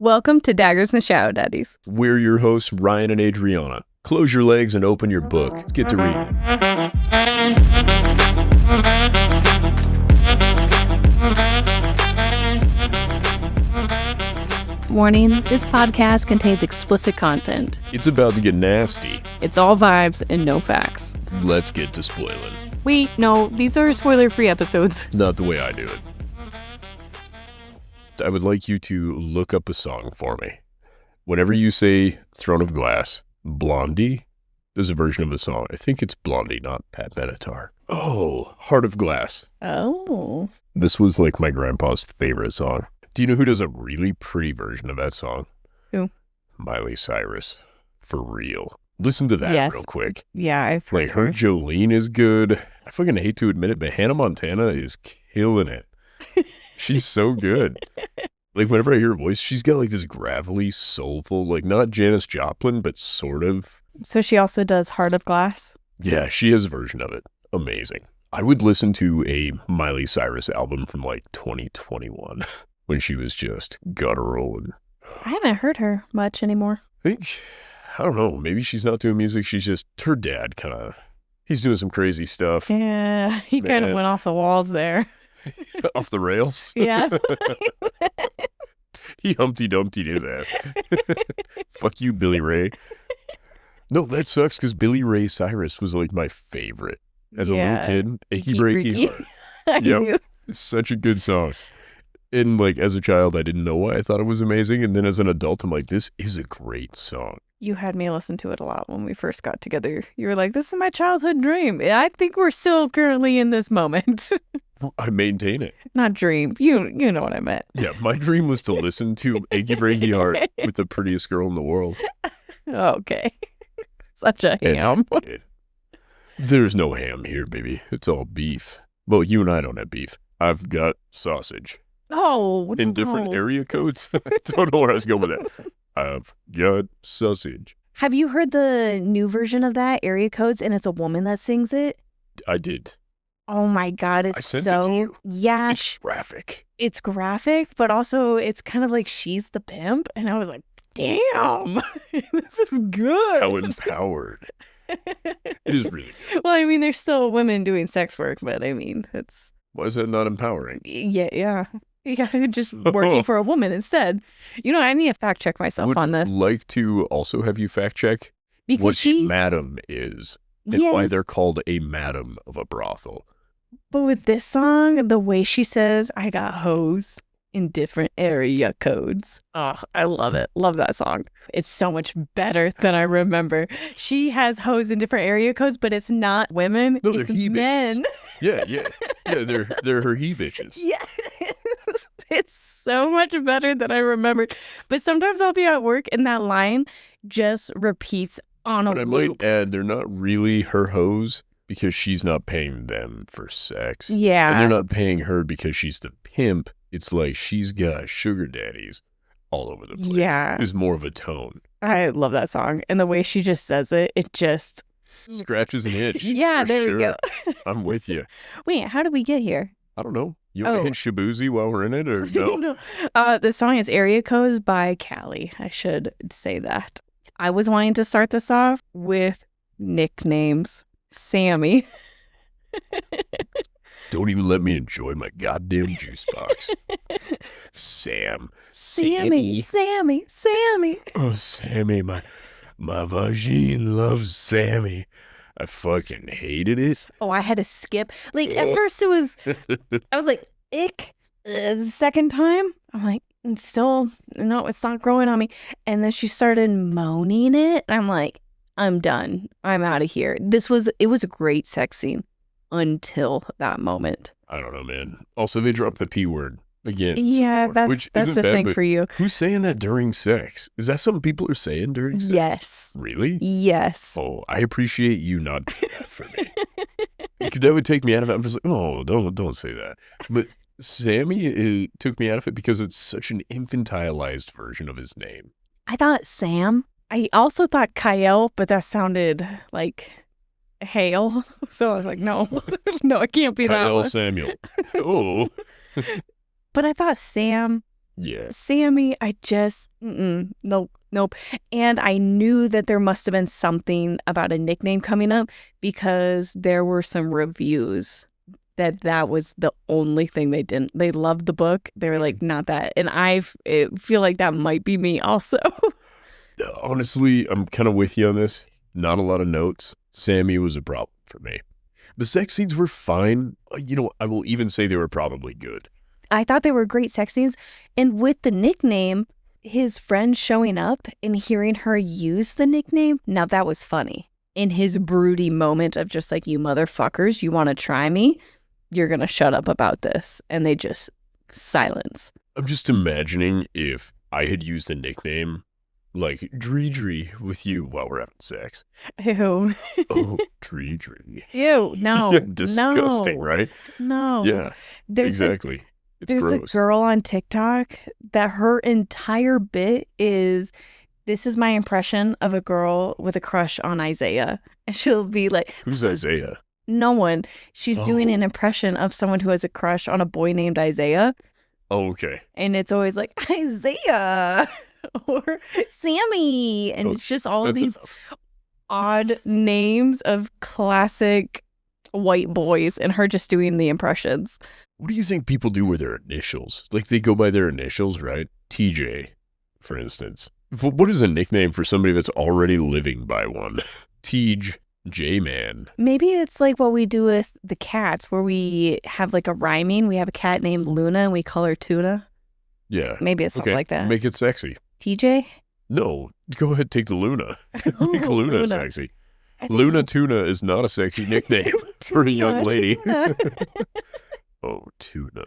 Welcome to Daggers and Shadow Daddies. We're your hosts, Ryan and Adriana. Close your legs and open your book. Let's get to reading. Warning, this podcast contains explicit content. It's about to get nasty. It's all vibes and no facts. Let's get to spoiling. Wait, no, these are spoiler-free episodes. Not the way I do it. I would like you to look up a song for me. Whenever you say Throne of Glass, Blondie, there's a version of a song. I think it's Blondie, not Pat Benatar. Oh, Heart of Glass. Oh. This was like my grandpa's favorite song. Do you know who does a really pretty version of that song? Who? Miley Cyrus. For real. Listen to that real quick. Yeah, I've heard her Jolene is good. I fucking hate to admit it, but Hannah Montana is killing it. She's so good. Like, whenever I hear her voice, she's got like this gravelly, soulful, like not Janis Joplin, but sort of. So she also does Heart of Glass? Yeah, she has a version of it. Amazing. I would listen to a Miley Cyrus album from like 2021 when she was just guttural. And I haven't heard her much anymore. I don't know, maybe she's not doing music. She's just, her dad he's doing some crazy stuff. Yeah, he kind of went off the walls there. Off the rails? Yeah. He Humpty Dumpty'd his ass. Fuck you, Billy Ray. No, that sucks because Billy Ray Cyrus was like my favorite as a little kid. Achy Breaky Heart. Yep. Such a good song. And like as a child, I didn't know why I thought it was amazing. And then as an adult, I'm like, this is a great song. You had me listen to it a lot when we first got together. You were like, this is my childhood dream. I think we're still currently in this moment. I maintain it. Not dream. You know what I meant. Yeah, my dream was to listen to Achy Breaky Heart with the prettiest girl in the world. Okay. Such a ham. There's no ham here, baby. It's all beef. Well, you and I don't have beef. I've got sausage. Oh, in different area codes? I don't know where I was going with that. I've got sausage. Have you heard the new version of that, Area Codes, and it's a woman that sings it? I did. Oh my God, it's I sent it to you. Yeah. It's graphic. It's graphic, but also it's kind of like she's the pimp. And I was like, damn, this is good. How empowered. It is really good. Well, I mean, there's still women doing sex work, but I mean, it's... Why is that not empowering? Yeah. Yeah, just working for a woman instead. You know, I need to fact check myself on this. I would like to also have you fact check what madam is and why they're called a madam of a brothel. But with this song, the way she says, I got hoes in different area codes. Oh, I love it. Love that song. It's so much better than I remember. She has hoes in different area codes, but it's not women. No, they're it's he men. Bitches. Yeah, they're her he bitches. Yeah. It's so much better than I remembered. But sometimes I'll be at work and that line just repeats on a loop. But I might add, they're not really her hoes because she's not paying them for sex. Yeah. And they're not paying her because she's the pimp. It's like she's got sugar daddies all over the place. Yeah. It's more of a tone. I love that song. And the way she just says it, it just... scratches an itch. Yeah, there we go. I'm with you. Wait, how did we get here? I don't know. You want to hit Shabuzi while we're in it or no? No. The song is Area Codes by Callie. I should say that. I was wanting to start this off with nicknames. Sammy. Don't even let me enjoy my goddamn juice box. Sammy. Oh, Sammy, my vagine loves Sammy. I fucking hated it. Oh, I had to skip. Like, at first it was, I was like, ick. The second time, I'm like, still, no, it's not growing on me. And then she started moaning it. I'm like, I'm done. I'm out of here. It was a great sex scene until that moment. I don't know, man. Also, they dropped the P word again. Yeah, that's a thing for you. Who's saying that during sex? Is that something people are saying during sex? Yes. Really? Yes. Oh, I appreciate you not doing that for me. That would take me out of it. I'm just like, oh, don't say that. But Sammy took me out of it because it's such an infantilized version of his name. I thought Sam. I also thought Kyle, but that sounded like Hale. So I was like, no, it can't be that one. Kyle Samuel. Oh. But I thought Sam Yeah. Sammy, I just, nope. And I knew that there must have been something about a nickname coming up because there were some reviews that was the only thing they didn't. They loved the book. They were like, not that. And I feel like that might be me also. Honestly, I'm kind of with you on this. Not a lot of notes. Sammy was a problem for me. The sex scenes were fine. I will even say they were probably good. I thought they were great sex scenes. And with the nickname, his friend showing up and hearing her use the nickname, now that was funny. In his broody moment of just like, you motherfuckers, you want to try me? You're going to shut up about this. And they just silence. I'm just imagining if I had used a nickname like Dredre with you while we're having sex. Ew. Oh, Dredre. Ew, no. Disgusting, no. right? No. Yeah, exactly. It's gross. There's a girl on TikTok that her entire bit is, this is my impression of a girl with a crush on Isaiah. And she'll be like, who's Isaiah? No one. She's doing an impression of someone who has a crush on a boy named Isaiah. Oh, okay. And it's always like, Isaiah or Sammy. And it's just all of these odd names of classic white boys and her just doing the impressions. What do you think people do with their initials? Like, they go by their initials, right? TJ, for instance. What is a nickname for somebody that's already living by one? Tej, J-Man. Maybe it's like what we do with the cats, where we have like a rhyming. We have a cat named Luna and we call her Tuna. Yeah. Maybe it's something like that. Make it sexy. TJ? No. Go ahead, take the Luna. Make Luna sexy. Luna Tuna is not a sexy nickname for a young lady. Oh, Tuna.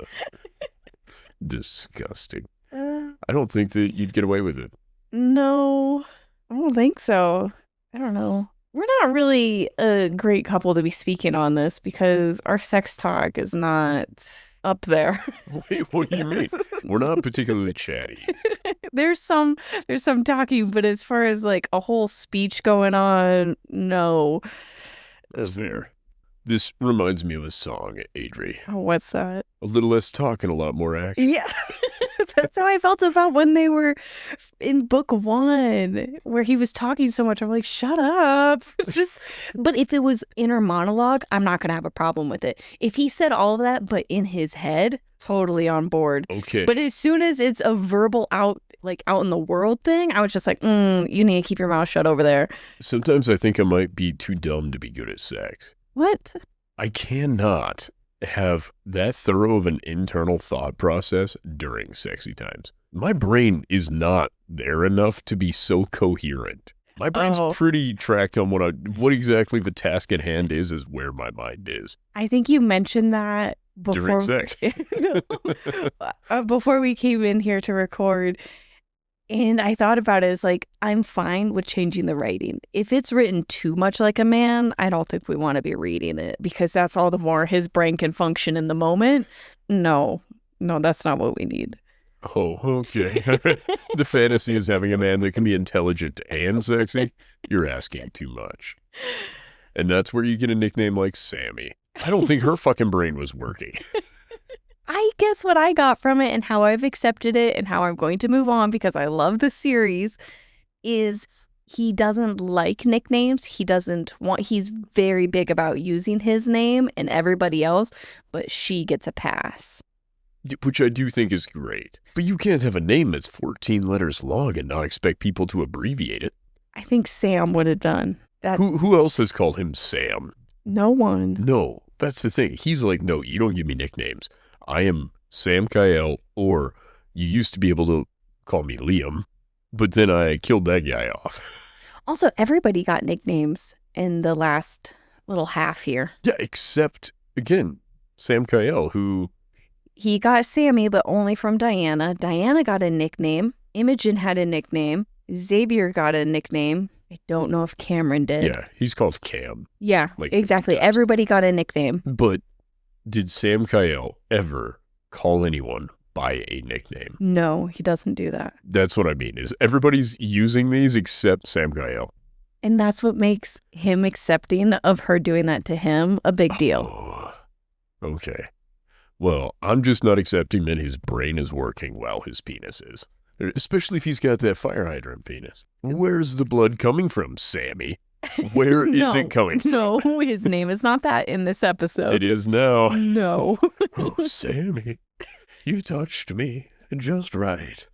Disgusting. I don't think that you'd get away with it. No, I don't think so. I don't know. We're not really a great couple to be speaking on this because our sex talk is not up there. Wait, what do you mean? We're not particularly chatty. There's some talking, but as far as like a whole speech going on, no. That's fair. This reminds me of a song, Adri. Oh, what's that? A little less talk and a lot more action. Yeah. That's how I felt about when they were in book 1, where he was talking so much. I'm like, shut up. But if it was inner monologue, I'm not going to have a problem with it. If he said all of that, but in his head, totally on board. Okay. But as soon as it's a verbal out in the world thing, I was just like, you need to keep your mouth shut over there. Sometimes I think I might be too dumb to be good at sex. What? I cannot have that thorough of an internal thought process during sexy times. My brain is not there enough to be so coherent. My brain's pretty tracked on what exactly the task at hand is where my mind is. I think you mentioned that before. During sex. Before we came in here to record. And I thought about it as like, I'm fine with changing the writing. If it's written too much like a man, I don't think we want to be reading it because that's all the more his brain can function in the moment. No, that's not what we need. Oh, okay. The fantasy is having a man that can be intelligent and sexy. You're asking too much. And that's where you get a nickname like Sammy. I don't think her fucking brain was working. I guess what I got from it and how I've accepted it and how I'm going to move on because I love the series is he doesn't like nicknames. He's very big about using his name and everybody else, but she gets a pass. Which I do think is great. But you can't have a name that's 14 letters long and not expect people to abbreviate it. I think Sam would have done that. Who else has called him Sam? No one. No, that's the thing. He's like, no, you don't give me nicknames. I am Samkiel, or you used to be able to call me Liam, but then I killed that guy off. Also, everybody got nicknames in the last little half here. Yeah, except, again, Samkiel, who... He got Sammy, but only from Dianna. Dianna got a nickname. Imogen had a nickname. Xavier got a nickname. I don't know if Cameron did. Yeah, he's called Cam. Yeah, like exactly. Everybody got a nickname. But did Samkiel ever call anyone by a nickname? No, he doesn't do that. That's what I mean, is everybody's using these except Samkiel. And that's what makes him accepting of her doing that to him a big deal. Oh, okay. Well, I'm just not accepting that his brain is working while his penis is. Especially if he's got that fire hydrant penis. Where's the blood coming from, Sammy? Where is it coming from? No, his name is not that in this episode. It is now. No. Oh, Sammy, you touched me just right.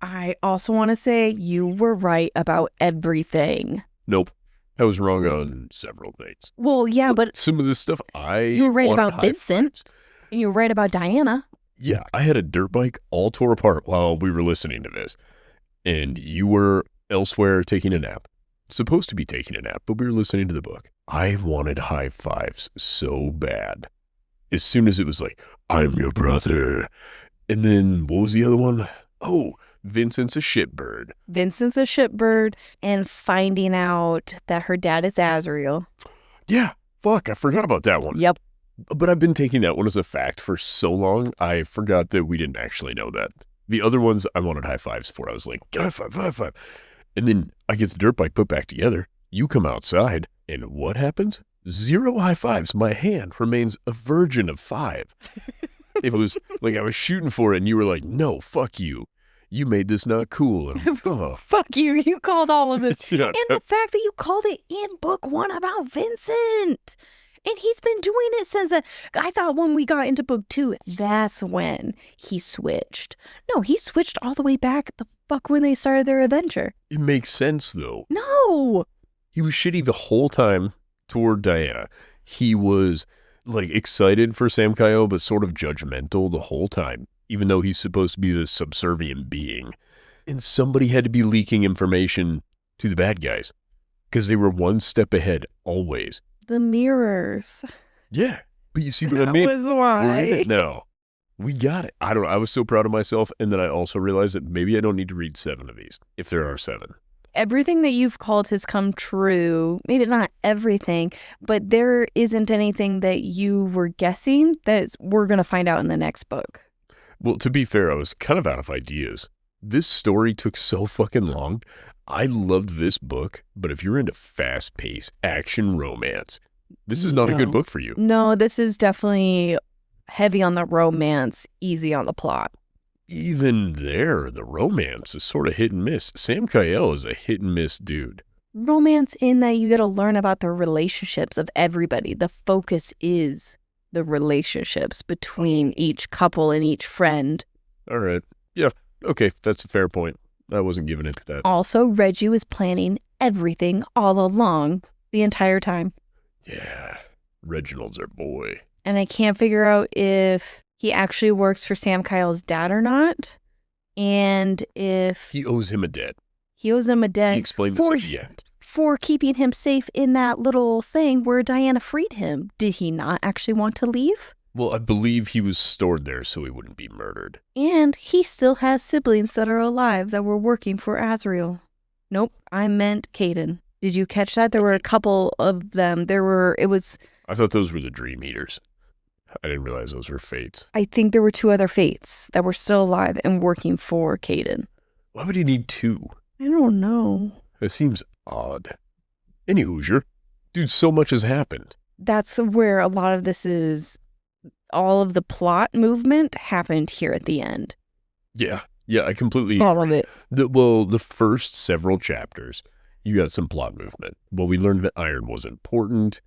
I also want to say you were right about everything. Nope. I was wrong on several things. Well, yeah, but some of this stuff you were right about Vincent. And you were right about Dianna. Yeah, I had a dirt bike all tore apart while we were listening to this. And you were elsewhere taking a nap. Supposed to be taking a nap, but we were listening to the book. I wanted high fives so bad. As soon as it was like, I'm your brother. And then, what was the other one? Oh, Vincent's a shitbird. Vincent's a shitbird, and finding out that her dad is Azriel. Yeah, fuck, I forgot about that one. Yep. But I've been taking that one as a fact for so long, I forgot that we didn't actually know that. The other ones I wanted high fives for. I was like, high five, high five. And then I get the dirt bike put back together. You come outside, and what happens? 0 high fives. My hand remains a virgin of 5. It was like I was shooting for it, and you were like, no, fuck you. You made this not cool. And, fuck you. You called all of this. Yeah. And the fact that you called it in book 1 about Vincent. And he's been doing it since then. I thought when we got into book 2, that's when he switched. No, he switched all the way back the fuck when they started their adventure. It makes sense, though. No. He was shitty the whole time toward Dianna. He was, like, excited for Samkiel, but sort of judgmental the whole time, even though he's supposed to be this subservient being. And somebody had to be leaking information to the bad guys, because they were one step ahead always. The mirrors. Yeah, but you see what I mean? That was why. We're in it now. We got it. I don't know. I was so proud of myself, and then I also realized that maybe I don't need to read 7 of these, if there are 7. Everything that you've called has come true. Maybe not everything, but there isn't anything that you were guessing that we're going to find out in the next book. Well, to be fair, I was kind of out of ideas. This story took so fucking long. I loved this book, but if you're into fast-paced action romance, this is not a good book for you. No, this is definitely heavy on the romance, easy on the plot. Even there, the romance is sort of hit and miss. Samkiel is a hit and miss dude. Romance in that you get to learn about the relationships of everybody. The focus is the relationships between each couple and each friend. All right. Yeah. Okay. That's a fair point. I wasn't giving it that. Also, Reggie was planning everything all along the entire time. Yeah. Reginald's our boy. And I can't figure out if he actually works for Samkiel's dad or not. And if... He owes him a debt. He owes him a debt. He explained this at the end. For keeping him safe in that little thing where Dianna freed him. Did he not actually want to leave? Well, I believe he was stored there so he wouldn't be murdered. And he still has siblings that are alive that were working for Azriel. Nope, I meant Kaden. Did you catch that? There were a couple of them. I thought those were the Dream Eaters. I didn't realize those were Fates. I think there were 2 other Fates that were still alive and working for Kaden. Why would he need 2? I don't know. It seems odd. Any Hoosier. Dude, so much has happened. That's where a lot of this is. All of the plot movement happened here at the end. Yeah, I completely all of it. The first several chapters, you got some plot movement. Well, we learned that iron was important.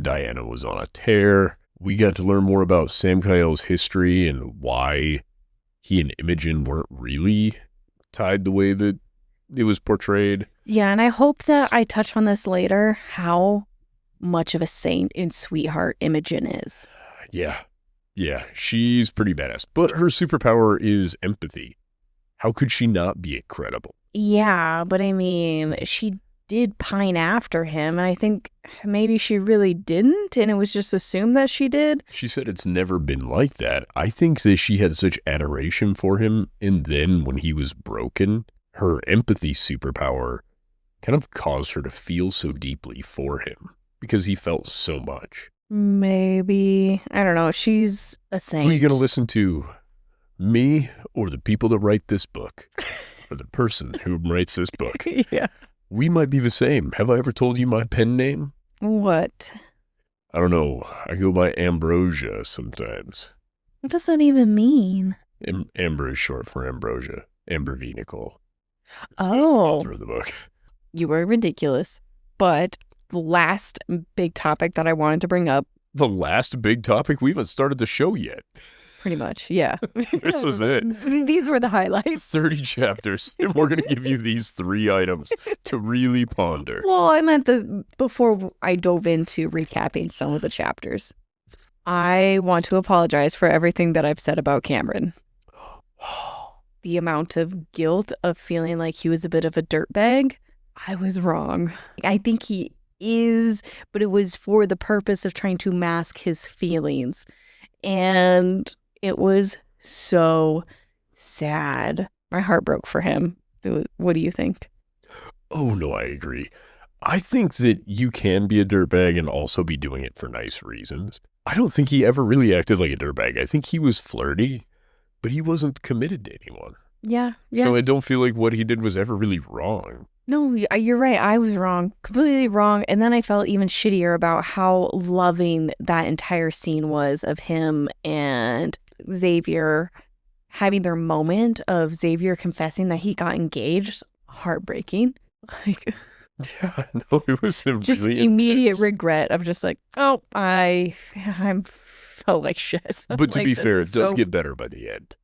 Dianna was on a tear. We got to learn more about Samkiel's history and why he and Imogen weren't really tied the way that it was portrayed. Yeah, and I hope that I touch on this later, how much of a saint and sweetheart Imogen is. Yeah, she's pretty badass. But her superpower is empathy. How could she not be incredible? Yeah, but I mean, she did pine after him, and I think maybe she really didn't, and it was just assumed that she did. She said it's never been like that. I think that she had such adoration for him, and then when he was broken, her empathy superpower kind of caused her to feel so deeply for him, because he felt so much. Maybe. I don't know. She's a saint. Who are you going to listen to? Me or the people that write this book? Or the person who writes this book? Yeah. We might be the same. Have I ever told you my pen name? What? I don't know. I go by Ambrosia sometimes. What does that even mean? Amber is short for ambrosia. Amber v. Nicole. All through the book. You were ridiculous. But the last big topic that I wanted to bring up. The last big topic? We haven't started the show yet. Pretty much, yeah. This is it. These were the highlights. 30 chapters. And we're going to give you these 3 items to really ponder. Well, I meant before I dove into recapping some of the chapters. I want to apologize for everything that I've said about Cameron. The amount of guilt of feeling like he was a bit of a dirtbag, I was wrong. I think he is, but it was for the purpose of trying to mask his feelings. And it was so sad. My heart broke for him. What do you think? Oh, no, I agree. I think that you can be a dirtbag and also be doing it for nice reasons. I don't think he ever really acted like a dirtbag. I think he was flirty, but he wasn't committed to anyone. Yeah. So I don't feel like what he did was ever really wrong. No, you're right. I was wrong. Completely wrong. And then I felt even shittier about how loving that entire scene was of him and Xavier having their moment of Xavier confessing that he got engaged. Heartbreaking. Like, yeah, no, it was just really immediate intense. regret of just like, oh, I felt like shit. But to like, be fair, it does so... get better by the end.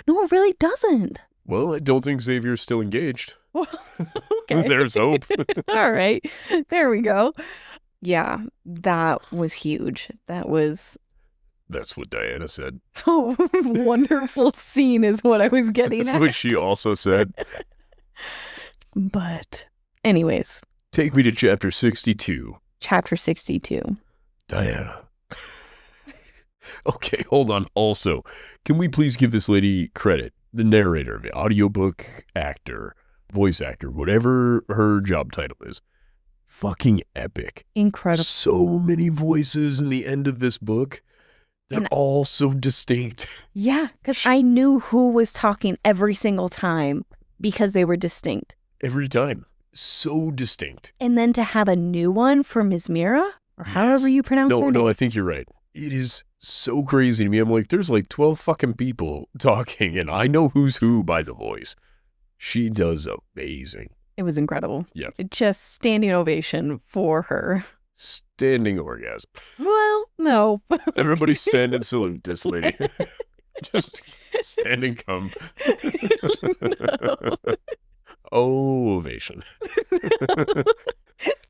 No, it really doesn't. Well, I don't think Xavier's still engaged. Okay. There's hope. All right. There we go. Yeah, that was huge. That's what Dianna said. Oh, wonderful scene is what I was getting That's at. what she also said. But anyways. Take me to chapter 62. Chapter 62. Dianna. Okay, hold on. Also, can we please give this lady credit? The narrator, the audiobook actor, voice actor, whatever her job title is. Fucking epic. Incredible. So many voices in the end of this book. They're all so distinct. Yeah, because I knew who was talking every single time because they were distinct. Every time. So distinct. And then to have a new one for Ms. Mira, or however you pronounce her name. No, I think you're right. It is so crazy to me. I'm like, there's like 12 fucking people talking, and I know who's who by the voice. She does amazing. It was incredible. Yeah. Just standing ovation for her. Standing orgasm. Well, no. Everybody stand and salute this lady. Just standing come. No. Oh, ovation.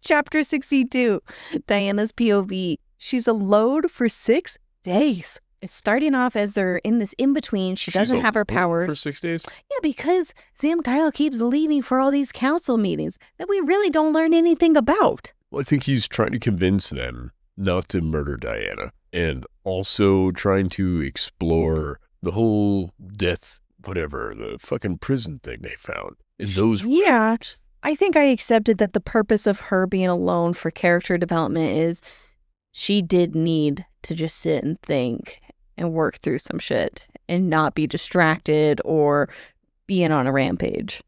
Chapter 62. Diana's POV. She's alone for 6 days. It's starting off as they're in this in-between. She doesn't have her powers. For 6 days? Yeah, because Samkiel keeps leaving for all these council meetings that we really don't learn anything about. Well, I think he's trying to convince them not to murder Diana, and also trying to explore the whole death, whatever, the fucking prison thing they found in those Yeah, records. I think I accepted that the purpose of her being alone for character development is she did need to just sit and think and work through some shit and not be distracted or being on a rampage.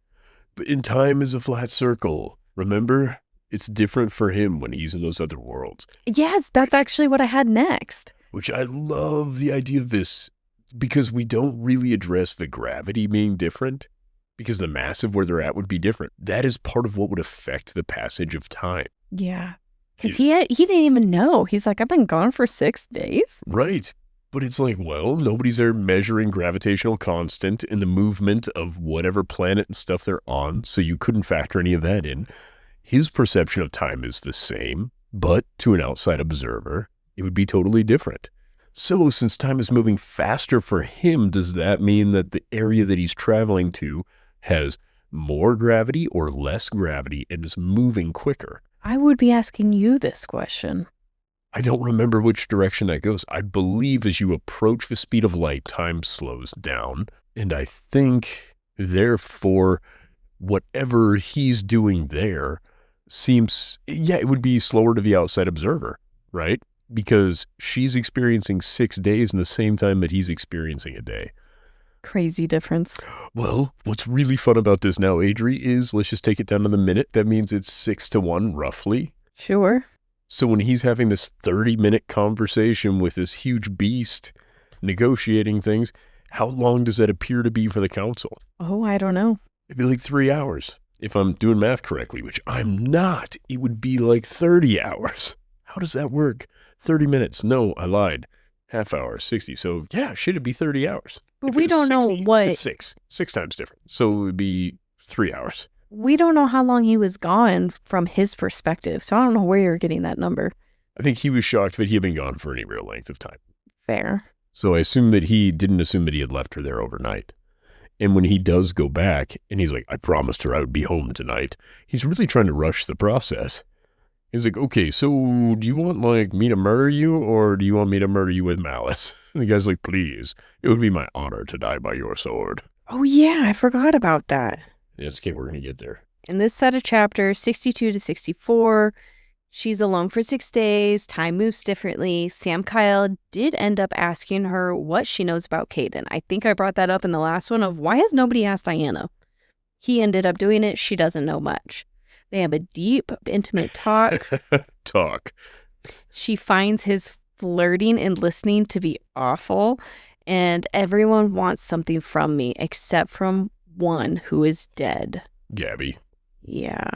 But in time is a flat circle. Remember? It's different for him when he's in those other worlds. Yes, that's actually what I had next. Which I love the idea of this, because we don't really address the gravity being different, because the mass of where they're at would be different. That is part of what would affect the passage of time. Yeah. Because he didn't even know. He's like, I've been gone for 6 days. Right. But it's like, well, nobody's there measuring gravitational constant in the movement of whatever planet and stuff they're on, so you couldn't factor any of that in. His perception of time is the same, but to an outside observer, it would be totally different. So since time is moving faster for him, does that mean that the area that he's traveling to has more gravity or less gravity and is moving quicker? I would be asking you this question. I don't remember which direction that goes. I believe as you approach the speed of light, time slows down. And I think, therefore, whatever he's doing there seems, it would be slower to the outside observer, right? Because she's experiencing 6 days in the same time that he's experiencing a day. Crazy difference. Well, what's really fun about this now, Adri, is let's just take it down to the minute. That means it's 6-1, roughly. Sure. So when he's having this 30-minute conversation with this huge beast, negotiating things. How long does that appear to be for the council? Oh, I don't know. It'd be like 3 hours. If I'm doing math correctly, which I'm not, it would be like 30 hours. How does that work? 30 minutes. No, I lied. Half hour, 60. So, yeah, it'd be 30 hours. But we don't know what... It's six times different. So it would be 3 hours. We don't know how long he was gone from his perspective. So I don't know where you're getting that number. I think he was shocked that he had been gone for any real length of time. Fair. So I assume that he didn't assume that he had left her there overnight. And when he does go back, and he's like, I promised her I would be home tonight, he's really trying to rush the process. He's like, okay, so do you want, like, me to murder you, or do you want me to murder you with malice? And the guy's like, please, it would be my honor to die by your sword. Oh, yeah, I forgot about that. Yeah, it's okay, we're going to get there. In this set of chapters, 62 to 64, she's alone for 6 days, time moves differently. Samkiel did end up asking her what she knows about Kaden. I think I brought that up in the last one of why has nobody asked Dianna? He ended up doing it. She doesn't know much. They have a deep, intimate talk. She finds his flirting and listening to be awful, and everyone wants something from me except from one who is dead. Gabby. Yeah.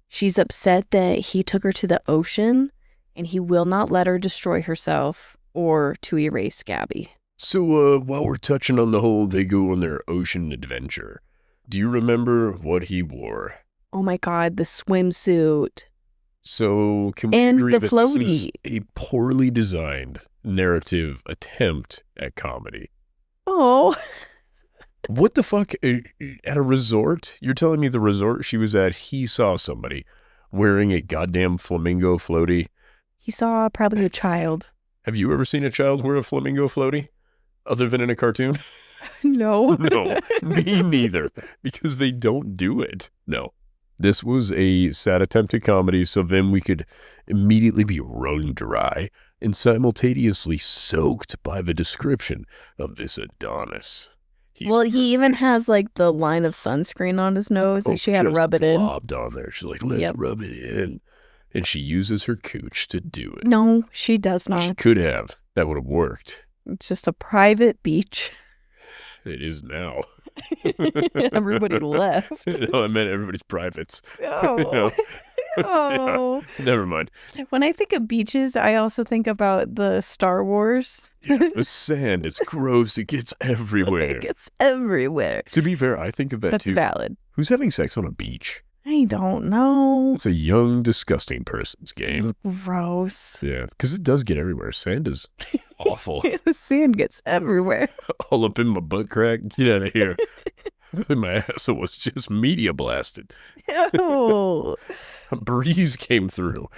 She's upset that he took her to the ocean, and he will not let her destroy herself or to erase Gabby. So, while we're touching on the whole they go on their ocean adventure, do you remember what he wore? Oh my God, the swimsuit. So, can we agree that this is a poorly designed narrative attempt at comedy? Oh. What the fuck? At a resort? You're telling me the resort she was at, he saw somebody wearing a goddamn flamingo floaty? He saw probably a child. Have you ever seen a child wear a flamingo floaty? Other than in a cartoon? No. No, me neither. Because they don't do it. No. This was a sad attempt at comedy, so then we could immediately be wrung dry and simultaneously soaked by the description of this Adonis. Well, he even has like the line of sunscreen on his nose, and she had to rub it in. Globbed on there. She's like, let's rub it in. And she uses her cooch to do it. No, she does not. She could have. That would have worked. It's just a private beach. It is now. Everybody left. No, I meant everybody's privates. Oh. Oh. Yeah. Never mind. When I think of beaches, I also think about the Star Wars. Yeah, the sand, it's gross. It gets everywhere. It gets everywhere. To be fair, I think of that too. That's valid. Who's having sex on a beach? I don't know. It's a young, disgusting person's game. It's gross. Yeah, because it does get everywhere. Sand is awful. The sand gets everywhere. All up in my butt crack. Get out of here. My asshole was just media blasted. Oh. A breeze came through.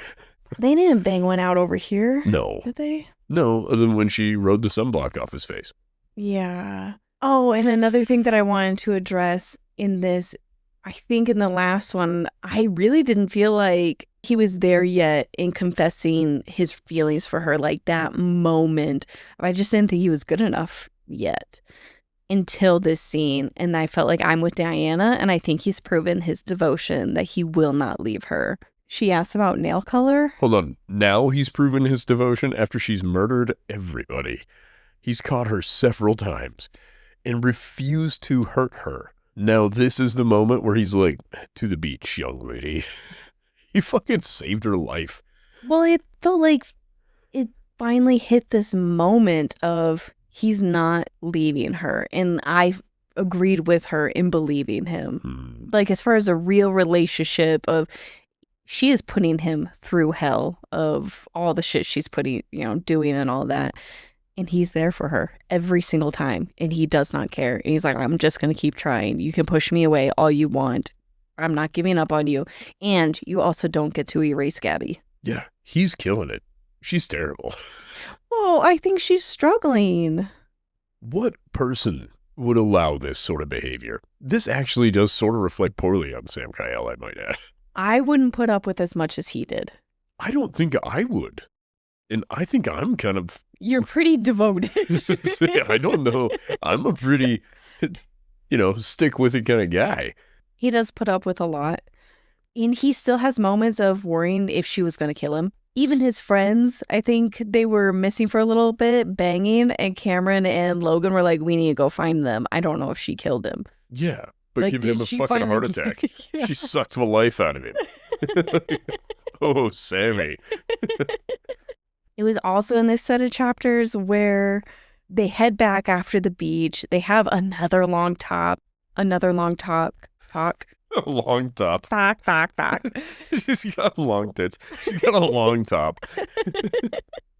They didn't bang one out over here. No. Did they? No, other than when she rode the sunblock off his face. Yeah. Oh, and another thing that I wanted to address in this, I think in the last one, I really didn't feel like he was there yet in confessing his feelings for her, like that moment. I just didn't think he was good enough yet until this scene. And I felt like I'm with Dianna, and I think he's proven his devotion that he will not leave her. She asked about nail color. Hold on. Now he's proven his devotion after she's murdered everybody. He's caught her several times and refused to hurt her. Now this is the moment where he's like, to the beach, young lady. He fucking saved her life. Well, it felt like it finally hit this moment of he's not leaving her. And I agreed with her in believing him. Like, as far as a real relationship of, she is putting him through hell of all the shit she's doing and all that. And he's there for her every single time. And he does not care. And he's like, I'm just going to keep trying. You can push me away all you want. I'm not giving up on you. And you also don't get to erase Gabby. Yeah, he's killing it. She's terrible. Well, I think she's struggling. What person would allow this sort of behavior? This actually does sort of reflect poorly on Samkiel, I might add. I wouldn't put up with as much as he did. I don't think I would. And I think I'm kind of... You're pretty devoted. I don't know. I'm a pretty, stick with it kind of guy. He does put up with a lot. And he still has moments of worrying if she was going to kill him. even his friends, I think they were missing for a little bit, banging, and Cameron and Logan were like, we need to go find them. I don't know if she killed him. Yeah, but Like, give him a fucking heart attack. Yeah. She sucked the life out of him. Oh, Sammy. It was also in this set of chapters where they head back after the beach. They have another long talk. A long top. Talk. She's got long tits. She's got a long top.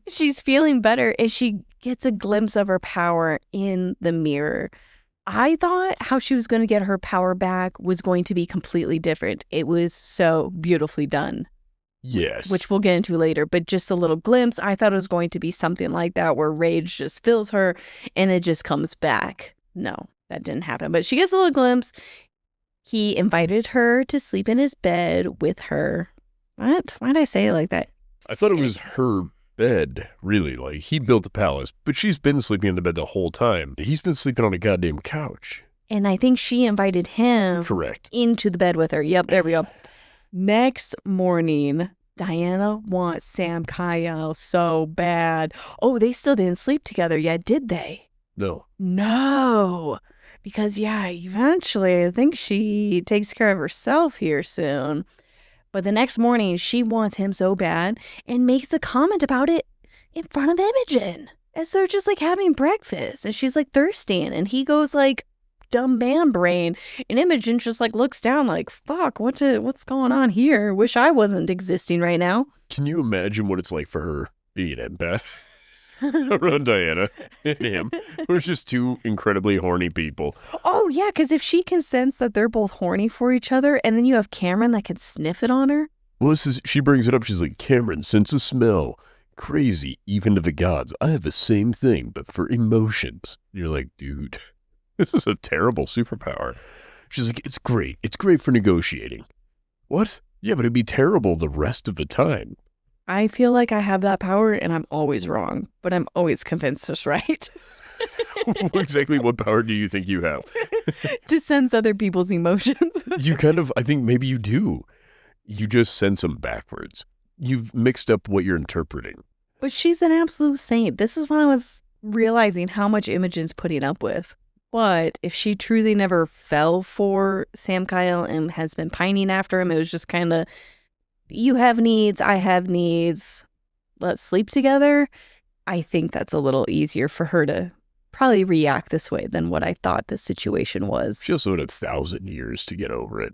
She's feeling better and she gets a glimpse of her power in the mirror. I thought how she was going to get her power back was going to be completely different. It was so beautifully done. Yes. Which we'll get into later, but just a little glimpse. I thought it was going to be something like that where rage just fills her and it just comes back. No, that didn't happen. But she gets a little glimpse. He invited her to sleep in his bed with her. What? Why did I say it like that? I thought it was her bed, really. Like, he built the palace, but she's been sleeping in the bed the whole time. He's been sleeping on a goddamn couch. And I think she invited him Correct. into the bed with her. Yep, there we go. Next morning, Dianna wants Samkiel so bad. Oh, they still didn't sleep together yet, did they? No. Because, yeah, eventually I think she takes care of herself here soon. But the next morning, she wants him so bad and makes a comment about it in front of Imogen as they're just like having breakfast. And she's like thirsty. And he goes like, dumb man brain, and Imogen just like looks down like, fuck, what's going on here? Wish I wasn't existing right now. Can you imagine what it's like for her being an empath around Dianna and him? We're just two incredibly horny people. Oh yeah, because if she can sense that they're both horny for each other, and then you have Cameron that can sniff it on her. Well, she brings it up. She's like, Cameron, sense a smell. Crazy, even to the gods. I have the same thing, but for emotions. You're like, dude. This is a terrible superpower. She's like, it's great. It's great for negotiating. What? Yeah, but it'd be terrible the rest of the time. I feel like I have that power and I'm always wrong, but I'm always convinced it's right. Exactly what power do you think you have? To sense other people's emotions. You kind of, I think maybe you do. You just sense them backwards. You've mixed up what you're interpreting. But she's an absolute saint. This is when I was realizing how much Imogen's putting up with. But if she truly never fell for Samkiel and has been pining after him, it was just kind of, you have needs, I have needs, let's sleep together. I think that's a little easier for her to probably react this way than what I thought the situation was. She also had 1,000 years to get over it.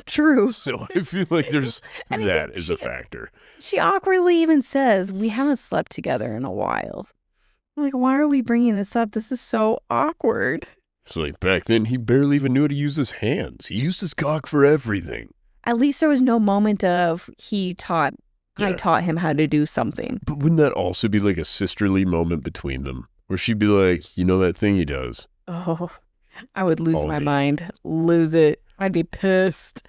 True. So I feel like there's that is a factor. She awkwardly even says, we haven't slept together in a while. I'm like, why are we bringing this up? This is so awkward. It's like back then he barely even knew how to use his hands. He used his cock for everything. At least there was no moment of I taught him how to do something. But wouldn't that also be like a sisterly moment between them? Where she'd be like, you know that thing he does? Oh, I would lose my mind. Lose it. I'd be pissed.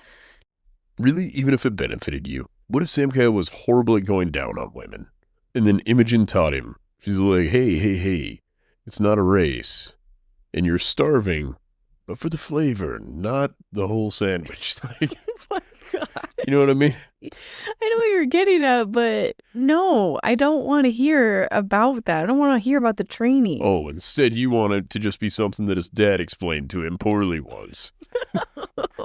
Really? Even if it benefited you? What if Samkiel was horrible at going down on women? And then Imogen taught him. She's like, hey, it's not a race. And you're starving, but for the flavor, not the whole sandwich. Like, Oh my God. You know what I mean? I know what you're getting at, but no, I don't want to hear about that. I don't want to hear about the training. Oh, instead you want it to just be something that his dad explained to him poorly once.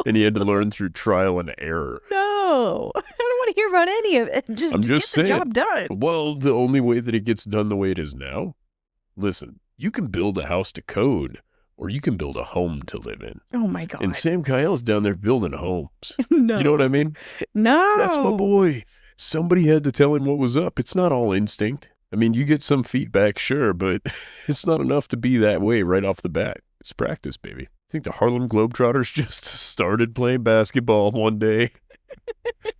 And he had to learn through trial and error. No, I don't want to hear about any of it. Just get the job done. Well, the only way that it gets done the way it is now? Listen, you can build a house to code, or you can build a home to live in. Oh my God. And Samkiel's down there building homes. No. You know what I mean? No. That's my boy. Somebody had to tell him what was up. It's not all instinct. I mean, you get some feedback, sure, but it's not enough to be that way right off the bat. It's practice, baby. I think the Harlem Globetrotters just started playing basketball one day.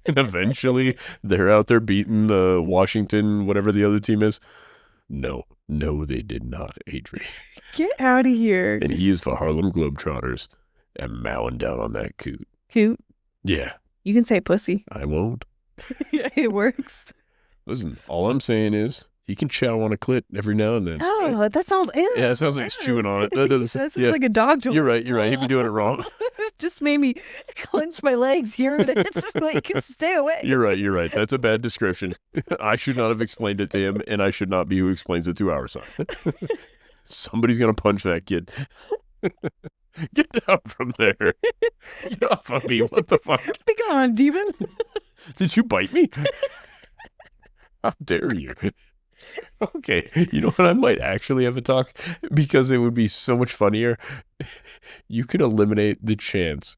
And eventually they're out there beating the Washington, whatever the other team is. No, they did not, Adri. Get out of here. And he is the Harlem Globetrotters and mowing down on that coot. Coot? Yeah. You can say pussy. I won't. Yeah, it works. Listen, all I'm saying is He can chow on a clit every now and then. Oh, that sounds ew. Yeah, it sounds like he's chewing on it. That sounds like a dog joke. You're right. He'd be doing it wrong. It just made me clench my legs hearing it. It's just like, stay away. You're right. That's a bad description. I should not have explained it to him, and I should not be who explains it to our son. Somebody's going to punch that kid. Get down from there. Get off of me. What the fuck? Be gone, demon. Did you bite me? How dare you? Okay, you know what? I might actually have a talk because it would be so much funnier. You could eliminate the chance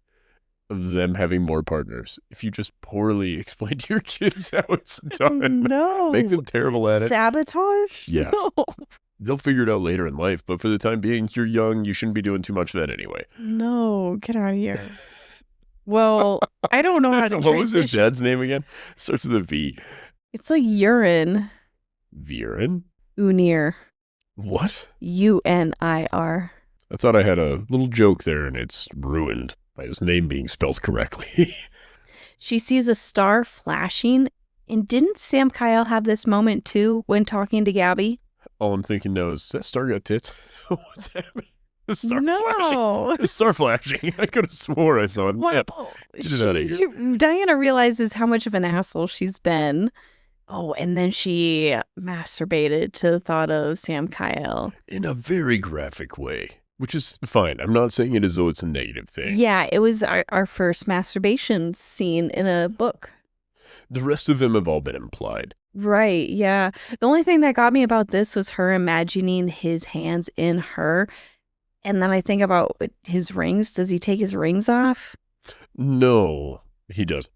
of them having more partners if you just poorly explain to your kids how it's done. No. Make them terrible at it. Sabotage? Yeah. No. They'll figure it out later in life, but for the time being, you're young. You shouldn't be doing too much of that anyway. No, get out of here. Well, I don't know how to What was his dad's name again? Starts with a V. It's like urine. Viren? Unir. What? UNIR. I thought I had a little joke there, and it's ruined by his name being spelled correctly. She sees a star flashing, and didn't Samkiel have this moment too when talking to Gabby? All I'm thinking now is that star got tits? What's happening? The star No. flashing. The star flashing. I could have swore I saw it. Well, Yep. Get it out of here. Dianna realizes how much of an asshole she's been. Oh, and then she masturbated to the thought of Samkiel. In a very graphic way, which is fine. I'm not saying it as though it's a negative thing. Yeah, it was our first masturbation scene in a book. The rest of them have all been implied. Right, yeah. The only thing that got me about this was her imagining his hands in her. And then I think about his rings. Does he take his rings off? No, he doesn't.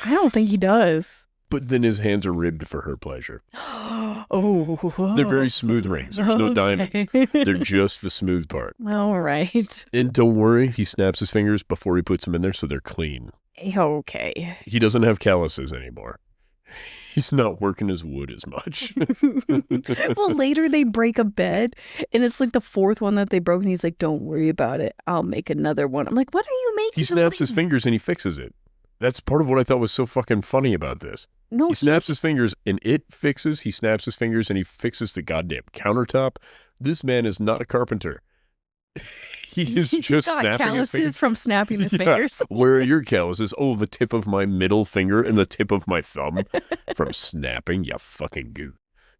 I don't think he does. But then his hands are ribbed for her pleasure. Oh. They're very smooth rings. There's no diamonds. They're just the smooth part. All right. And don't worry, he snaps his fingers before he puts them in there so they're clean. Okay. He doesn't have calluses anymore. He's not working his wood as much. Well, later they break a bed, and it's like the fourth one that they broke, and he's like, don't worry about it. I'll make another one. I'm like, what are you making? He snaps his fingers and he fixes it. That's part of what I thought was so fucking funny about this. No, he snaps his fingers and it fixes. He snaps his fingers and he fixes the goddamn countertop. This man is not a carpenter. He is just snapping his fingers. From snapping his fingers. Where are your calluses? Oh, the tip of my middle finger and the tip of my thumb from snapping. You fucking goo.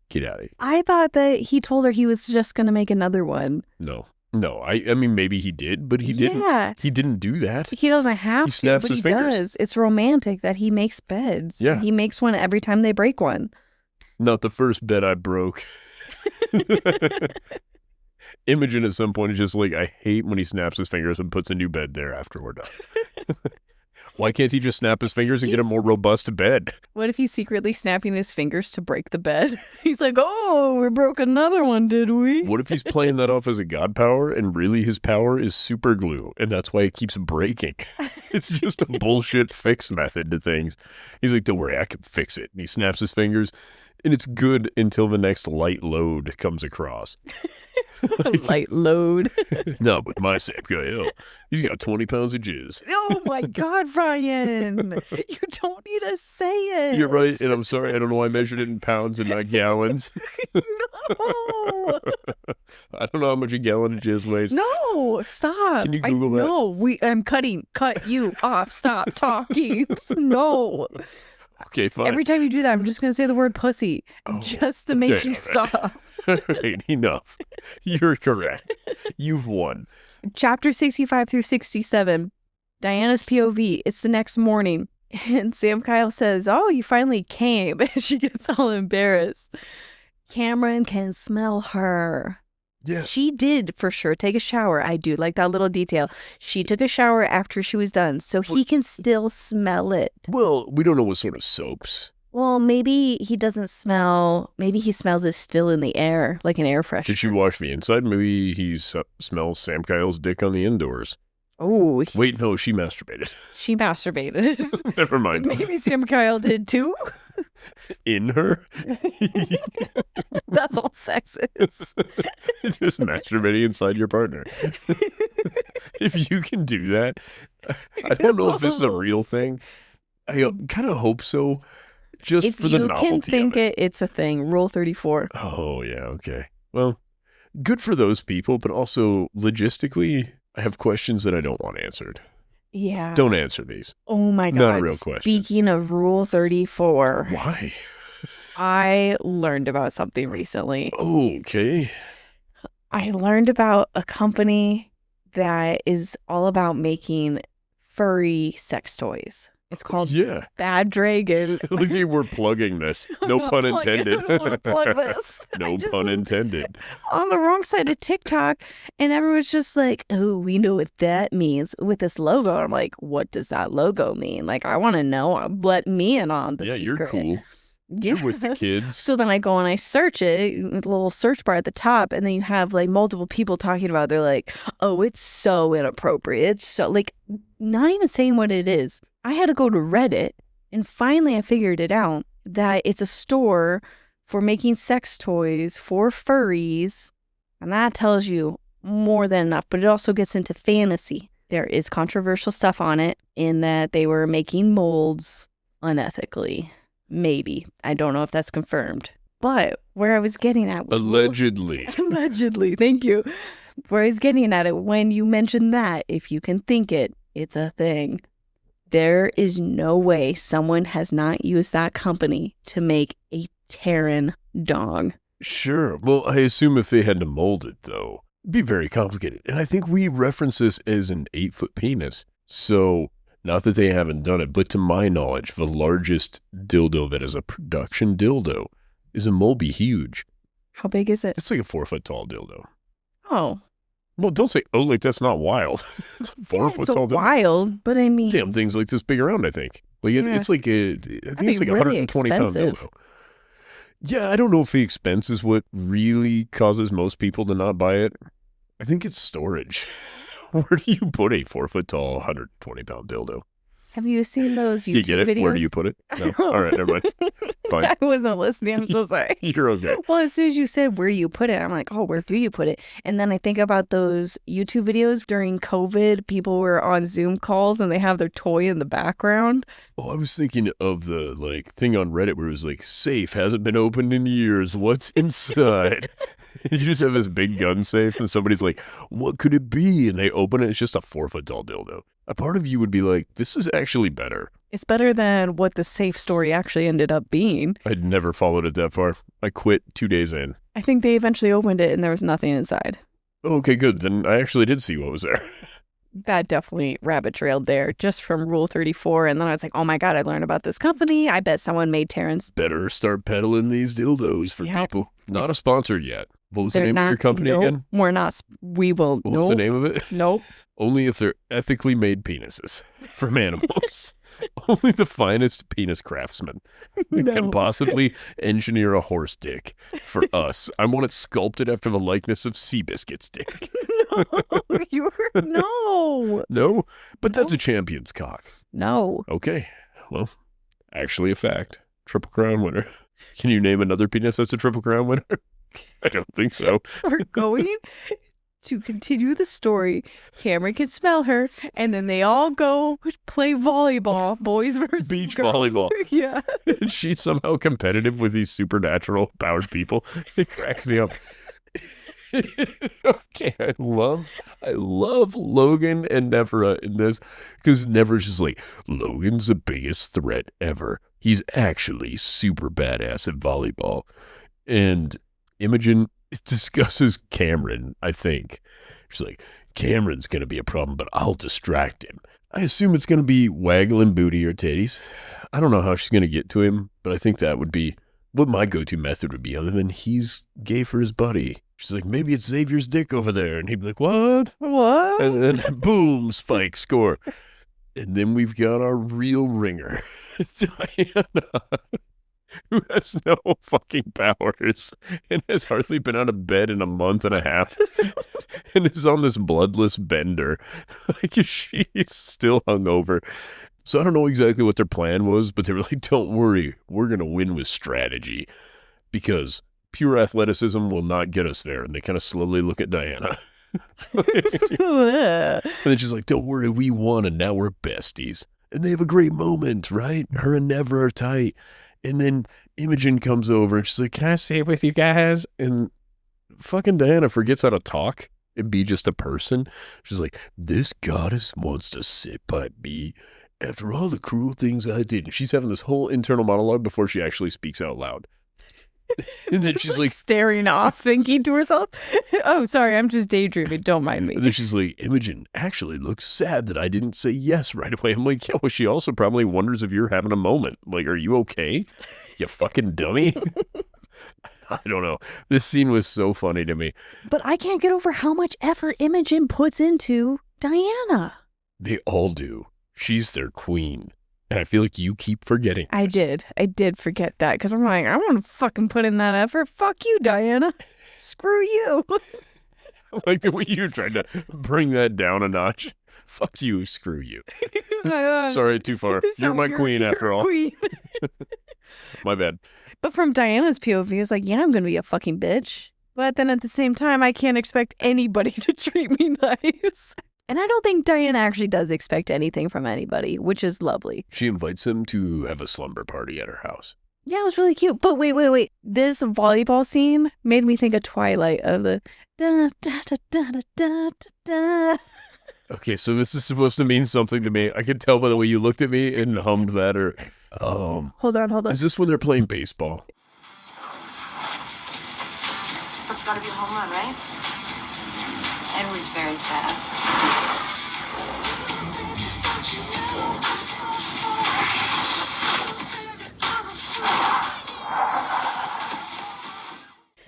Get out of here. I thought that he told her he was just going to make another one. No. I mean, maybe he did, but he didn't. Yeah. He didn't do that. He doesn't have he snaps to, but his he fingers. does. It's romantic that he makes beds. Yeah. He makes one every time they break one. Not the first bed I broke. Imogen at some point is just like, I hate when he snaps his fingers and puts a new bed there after we're done. Why can't he just snap his fingers and get a more robust bed? What if he's secretly snapping his fingers to break the bed? He's like, oh, we broke another one, did we? What if he's playing that off as a god power and really his power is super glue and that's why it keeps breaking? It's just a bullshit fix method to things. He's like, don't worry, I can fix it. And he snaps his fingers and it's good until the next light load comes across. Light load. No, but my Samkiel, he's got 20 pounds of jizz. Oh my God, Ryan. You don't need to say it. You're right, and I'm sorry. I don't know why I measured it in pounds and not gallons. No. I don't know how much a gallon of jizz weighs. No, stop. Can you Google that? No, I'm cutting. Cut you off. Stop talking. No. Okay, fine. Every time you do that, I'm just going to say the word pussy just to make you stop. All right, enough. You're correct. You've won. Chapter 65 through 67. Diana's POV. It's the next morning. And Samkiel says, oh, you finally came. And she gets all embarrassed. Cameron can smell her. Yeah. She did, for sure, take a shower. I do like that little detail. She took a shower after she was done, so he can still smell it. Well, we don't know what sort of soaps. Well, maybe he doesn't smell. Maybe he smells it still in the air, like an air freshener. Did she wash the inside? Maybe he smells Samkiel's dick on the indoors. Oh. Wait, no, she masturbated. She masturbated. Never mind. Maybe Samkiel did too. In her? That's all sex is. Just masturbating inside your partner. If you can do that, I don't know if this is a real thing. I kind of hope so. Just if for the you novelty can think of it. it's a thing. Rule 34. Oh, yeah, okay. Well, good for those people, but also logistically, I have questions that I don't want answered. Yeah. Don't answer these. Oh my God. Not a real question. Speaking of Rule 34. Why? I learned about something recently. Okay. I learned about a company that is all about making furry sex toys. It's called Bad Dragon. Look, we're plugging this. No pun intended. I don't want to plug this. No pun intended. On the wrong side of TikTok, and everyone's just like, oh, we know what that means with this logo. I'm like, what does that logo mean? Like, I want to know. Let me in on the secret. You're cool. Yeah. You're with the kids. So then I go and I search it, a little search bar at the top, and then you have like multiple people talking about it. They're like, oh, it's so inappropriate. It's so, like, not even saying what it is. I had to go to Reddit, and finally I figured it out, that it's a store for making sex toys for furries, and that tells you more than enough, but it also gets into fantasy. There is controversial stuff on it in that they were making molds unethically. Maybe. I don't know if that's confirmed. But where I was getting at... Allegedly. Allegedly. Thank you. Where I was getting at it, when you mentioned that, if you can think it, it's a thing. There is no way someone has not used that company to make a Terran dong. Sure. Well, I assume if they had to mold it, though, it'd be very complicated. And I think we reference this as an 8-foot penis. So, not that they haven't done it, but to my knowledge, the largest dildo that is a production dildo is a Mulby huge. How big is it? It's like a 4-foot tall dildo. Oh. Well, don't say, oh, like, that's not wild. It's a 4-foot tall dildo. Wild, but I mean... Damn thing's like this big around, I think. Like, it's like I think it's like a really 120-pound dildo. Yeah, I don't know if the expense is what really causes most people to not buy it. I think it's storage. Where do you put a 4-foot tall, 120-pound dildo? Have you seen those YouTube you get it? videos? Where do you put it? No. All right, never mind. Fine. I wasn't listening. I'm so sorry. You're okay. Well, as soon as you said, where do you put it? I'm like, oh, where do you put it? And then I think about those YouTube videos during COVID. People were on Zoom calls and they have their toy in the background. Oh, I was thinking of the thing on Reddit where it was like, safe, hasn't been opened in years. What's inside? You just have this big gun safe and somebody's like, what could it be? And they open it. It's just a 4-foot tall dildo. A part of you would be like, this is actually better. It's better than what the safe story actually ended up being. I'd never followed it that far. I quit 2 days in. I think they eventually opened it and there was nothing inside. Okay, good. Then I actually did see what was there. That definitely rabbit trailed there just from Rule 34. And then I was like, oh my God, I learned about this company. I bet someone made Terrans. Better start peddling these dildos for people. Not a sponsor yet. What was the name of your company again? We're not. We will. What's the name of it? Nope. Only if they're ethically made penises from animals. Only the finest penis craftsmen can possibly engineer a horse dick for us. I want it sculpted after the likeness of Seabiscuit's dick. No. No? But that's a champion's cock. No. Okay. Well, actually a fact. Triple Crown winner. Can you name another penis that's a Triple Crown winner? I don't think so. We're going to continue the story. Cameron can smell her, and then they all go play volleyball, boys versus beach girls. volleyball. Yeah. And she's somehow competitive with these supernatural powered people. It cracks me up. Okay, I love Logan and Nevra in this, because Nevra's just like, Logan's the biggest threat ever. He's actually super badass at volleyball. And Imogen discusses Cameron, I think. She's like, Cameron's going to be a problem, but I'll distract him. I assume it's going to be waggling booty or titties. I don't know how she's going to get to him, but I think that would be what my go-to method would be, other than he's gay for his buddy. She's like, maybe it's Xavier's dick over there. And he'd be like, what? What? And then boom, spike, score. And then we've got our real ringer, Dianna, who has no fucking powers and has hardly been out of bed in a month and a half and is on this bloodless bender. Like, she's still hungover. So I don't know exactly what their plan was, but they were like, don't worry, we're going to win with strategy, because pure athleticism will not get us there. And they kind of slowly look at Dianna. And then she's like, don't worry, we won and now we're besties. And they have a great moment, right? Her and Nevra are tight. And then Imogen comes over and she's like, can I sit with you guys? And fucking Diana forgets how to talk and be just a person. She's like, this goddess wants to sit by me after all the cruel things I did. And she's having this whole internal monologue before she actually speaks out loud. And then she's like staring off, thinking to herself, oh, sorry, I'm just daydreaming. Don't mind me. And then she's like, Imogen actually looks sad that I didn't say yes right away. I'm like, yeah, well, she also probably wonders if you're having a moment. Like, are you okay? You fucking dummy. I don't know. This scene was so funny to me. But I can't get over how much effort Imogen puts into Diana. They all do. She's their queen. And I feel like you keep forgetting this. I did forget that because I'm like, I want to fucking put in that effort. Fuck you, Diana. Screw you. Like the way you're trying to bring that down a notch. Fuck you, screw you. Sorry, too far. You're my queen after all. Queen. My bad. But from Diana's POV, it's like, yeah, I'm going to be a fucking bitch. But then at the same time, I can't expect anybody to treat me nice. And I don't think Diana actually does expect anything from anybody, which is lovely. She invites him to have a slumber party at her house. Yeah, it was really cute. But wait. This volleyball scene made me think of Twilight, of the da da da da da da da. Okay, so this is supposed to mean something to me. I could tell by the way you looked at me and hummed that or... Hold on. Is this when they're playing baseball? That's got to be a home run, right? It was very fast.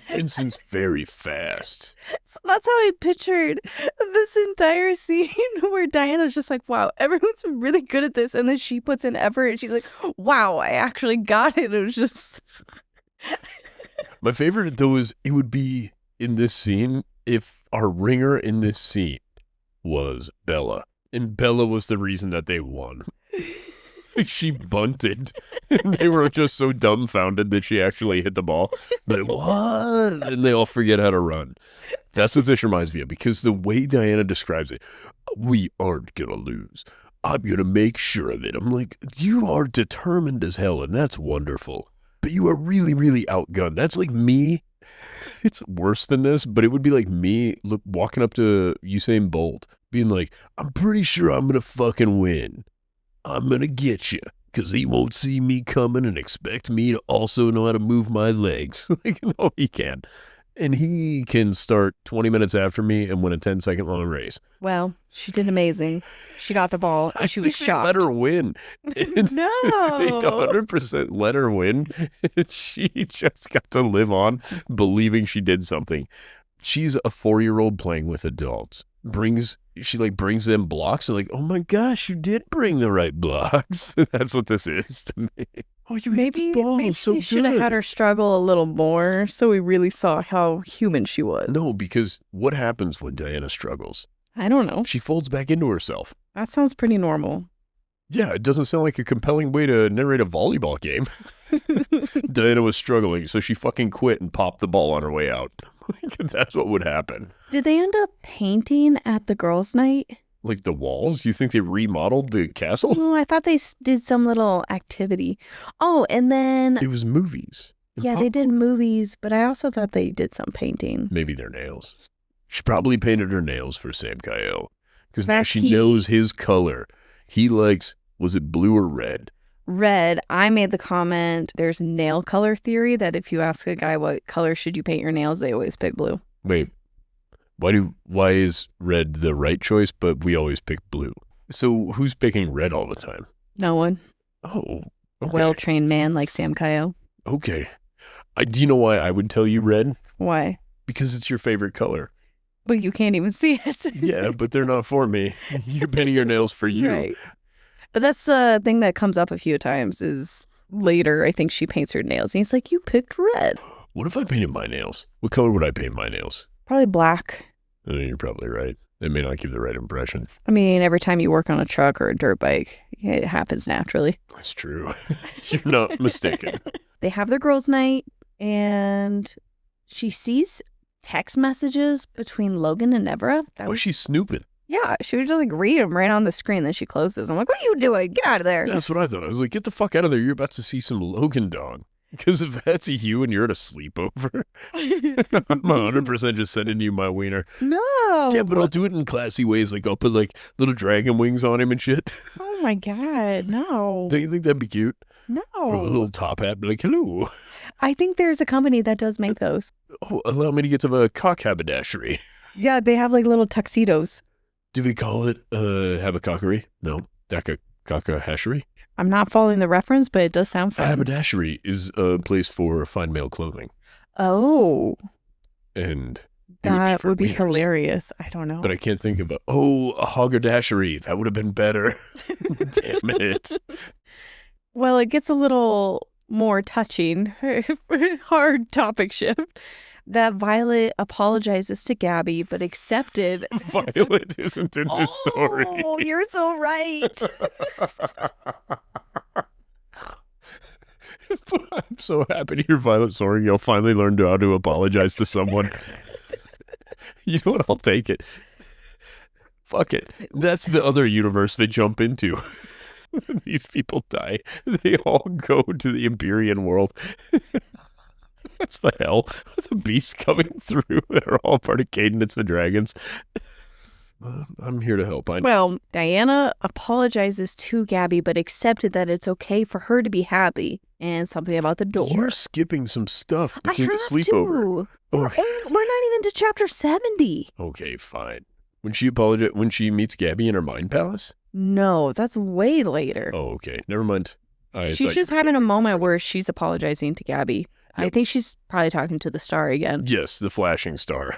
Vincent's very fast. So that's how I pictured this entire scene where Diana's just like, wow, everyone's really good at this. And then she puts in effort and she's like, wow, I actually got it. It was just... My favorite, though, is it would be in this scene if our ringer in this scene was Bella. And Bella was the reason that they won. She bunted. And they were just so dumbfounded that she actually hit the ball. Like, what? And they all forget how to run. That's what this reminds me of. Because the way Diana describes it, we aren't going to lose. I'm going to make sure of it. I'm like, you are determined as hell, and that's wonderful. But you are really, really outgunned. That's like me. It's worse than this, but it would be like me walking up to Usain Bolt, being like, I'm pretty sure I'm going to fucking win. I'm going to get you, because he won't see me coming and expect me to also know how to move my legs. Like, no, he can. And he can start 20 minutes after me and win a 10-second long race. Well, she did amazing. She got the ball, and she was shocked. Let her win. No. They 100% let her win. She just got to live on believing she did something. She's a 4-year-old playing with adults. She brings them blocks and like, oh my gosh, you did bring the right blocks. That's what this is to me. Oh, you hit the ball. Maybe so you should have had her struggle a little more so we really saw how human she was. No, because what happens when Diana struggles? I don't know. She folds back into herself. That sounds pretty normal. Yeah, it doesn't sound like a compelling way to narrate a volleyball game. Diana was struggling, so she fucking quit and popped the ball on her way out. That's what would happen. Did they end up painting at the girls' night? Like the walls? You think they remodeled the castle? No, I thought they did some little activity. Oh, and then... It was movies. Yeah, they did movies, but I also thought they did some painting. Maybe their nails. She probably painted her nails for Samkiel. Because now she knows his color. He likes, was it blue or red? Red. I made the comment, there's nail color theory that if you ask a guy what color should you paint your nails, they always pick blue. Wait, why is red the right choice, but we always pick blue? So who's picking red all the time? No one. Oh, okay. Well-trained man like Samkiel. Okay. Do you know why I would tell you red? Why? Because it's your favorite color. But you can't even see it. Yeah, but they're not for me. You're painting your nails for you. Right. But that's the thing that comes up a few times is later, I think she paints her nails. And he's like, you picked red. What if I painted my nails? What color would I paint my nails? Probably black. You're probably right. It may not give the right impression. I mean, every time you work on a truck or a dirt bike, it happens naturally. That's true. You're not mistaken. They have their girls' night, and she sees text messages between Logan and Nevra. She's snooping. Yeah, she would just like read them right on the screen. Then she closes. I'm like, what are you doing? Get out of there. That's what I thought. I was like, get the fuck out of there. You're about to see some Logan dog. Because if that's you and you're at a sleepover, I'm 100% just sending you my wiener. No. Yeah, but I'll do it in classy ways. Like I'll put like little dragon wings on him and shit. Oh my God, no. Don't you think that'd be cute? No. Or a little top hat, be like, hello. I think there's a company that does make those. Oh, allow me to get to the cock haberdashery. Yeah, they have like little tuxedos. Do we call it haberdashery? No. Cockahashery? I'm not following the reference, but it does sound fun. Haberdashery is a place for fine male clothing. Oh. And that would be hilarious. I don't know. But I can't think of a hoggerdashery. That would have been better. Damn it. Well, it gets a little more touching. Hard topic shift. That Violet apologizes to Gabby, but accepted. Violet isn't in this story. Oh, you're so right. But I'm so happy to hear Violet soaring. You'll finally learn how to apologize to someone. You know what? I'll take it. Fuck it. That's the other universe they jump into. When these people die, they all go to the Empyrean world. That's the hell. The beasts coming through that are all part of Kaden. It's the dragons. I'm here to help. Well, Dianna apologizes to Gabby, but accepted that it's okay for her to be happy. And something about the door. You're skipping some stuff I between have the sleepover. to. We're not even to chapter 70. Okay, fine. When she meets Gabby in her mind palace? No, that's way later. Oh, okay. Never mind. She's just having a moment where she's apologizing to Gabby. Yep. I think she's probably talking to the star again. Yes, the flashing star.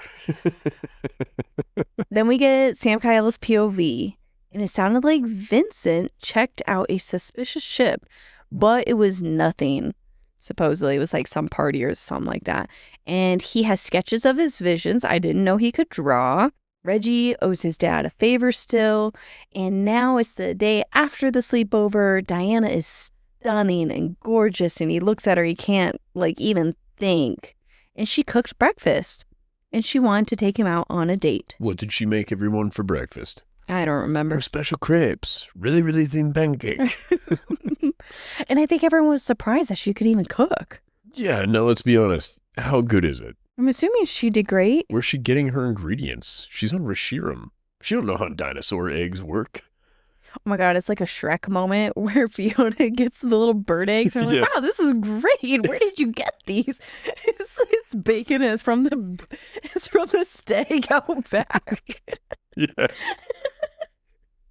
Then we get Samkiel's POV, and it sounded like Vincent checked out a suspicious ship, but it was nothing. Supposedly, it was like some party or something like that. And he has sketches of his visions. I didn't know he could draw. Reggie owes his dad a favor still. And now it's the day after the sleepover. Dianna is stunning and gorgeous, and he looks at her. He can't even think. And she cooked breakfast, and she wanted to take him out on a date. What did she make everyone for breakfast? I don't remember. Her special crepes. Really, really thin pancake. And I think everyone was surprised that she could even cook. Yeah, no, let's be honest. How good is it? I'm assuming she did great. Where's she getting her ingredients? She's on Riorson. She don't know how dinosaur eggs work. Oh my God, it's like a Shrek moment where Fiona gets the little bird eggs. And I'm like, wow, this is great. Where did you get these? It's bacon and it's from the steak out back. Yes.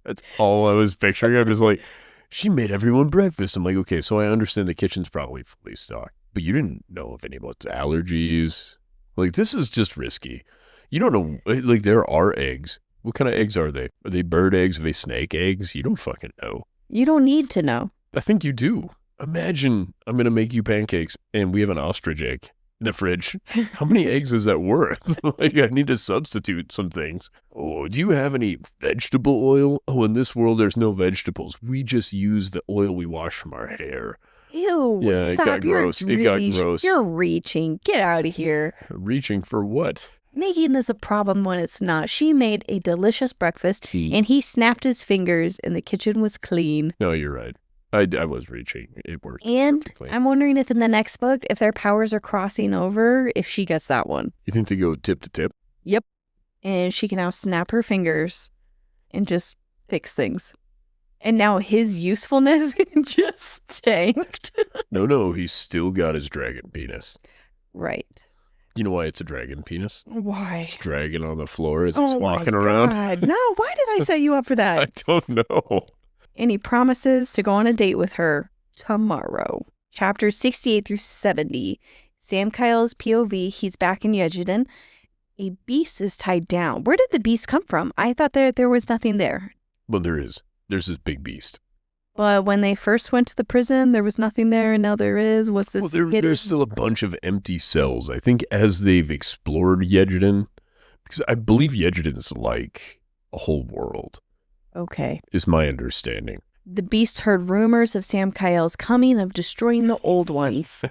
That's all I was picturing. I'm just like, she made everyone breakfast. I'm like, okay, so I understand the kitchen's probably fully stocked, but you didn't know of anyone's allergies. Like, this is just risky. You don't know, like, there are eggs. What kind of eggs are they? Are they bird eggs? Are they snake eggs? You don't fucking know. You don't need to know. I think you do. Imagine I'm going to make you pancakes and we have an ostrich egg in the fridge. How many eggs is that worth? Like, I need to substitute some things. Oh, do you have any vegetable oil? Oh, in this world, there's no vegetables. We just use the oil we wash from our hair. Ew, yeah, stop. It got gross. It got gross. You're reaching. Get out of here. Reaching for what? Making this a problem when it's not. She made a delicious breakfast, and he snapped his fingers, and the kitchen was clean. No, you're right. I was reaching. It worked. And perfectly. I'm wondering if in the next book, if their powers are crossing over, if she gets that one. You think they go tip to tip? Yep. And she can now snap her fingers and just fix things. And now his usefulness just tanked. No, he's still got his dragon penis. Right. You know why it's a dragon penis? Why? It's dragging on the floor as it's walking around. God. No, why did I set you up for that? I don't know. And he promises to go on a date with her tomorrow. Chapters 68 through 70. Samkiel's POV, he's back in Yejedin. A beast is tied down. Where did the beast come from? I thought there was nothing there. Well, there is. There's this big beast. But when they first went to the prison, there was nothing there, and now there is. What's this? Well, there's still a bunch of empty cells. I think as they've explored Yejedin, because I believe Yejedin is like a whole world. Okay. Is my understanding. The beast heard rumors of Samkiel's coming, of destroying the old ones.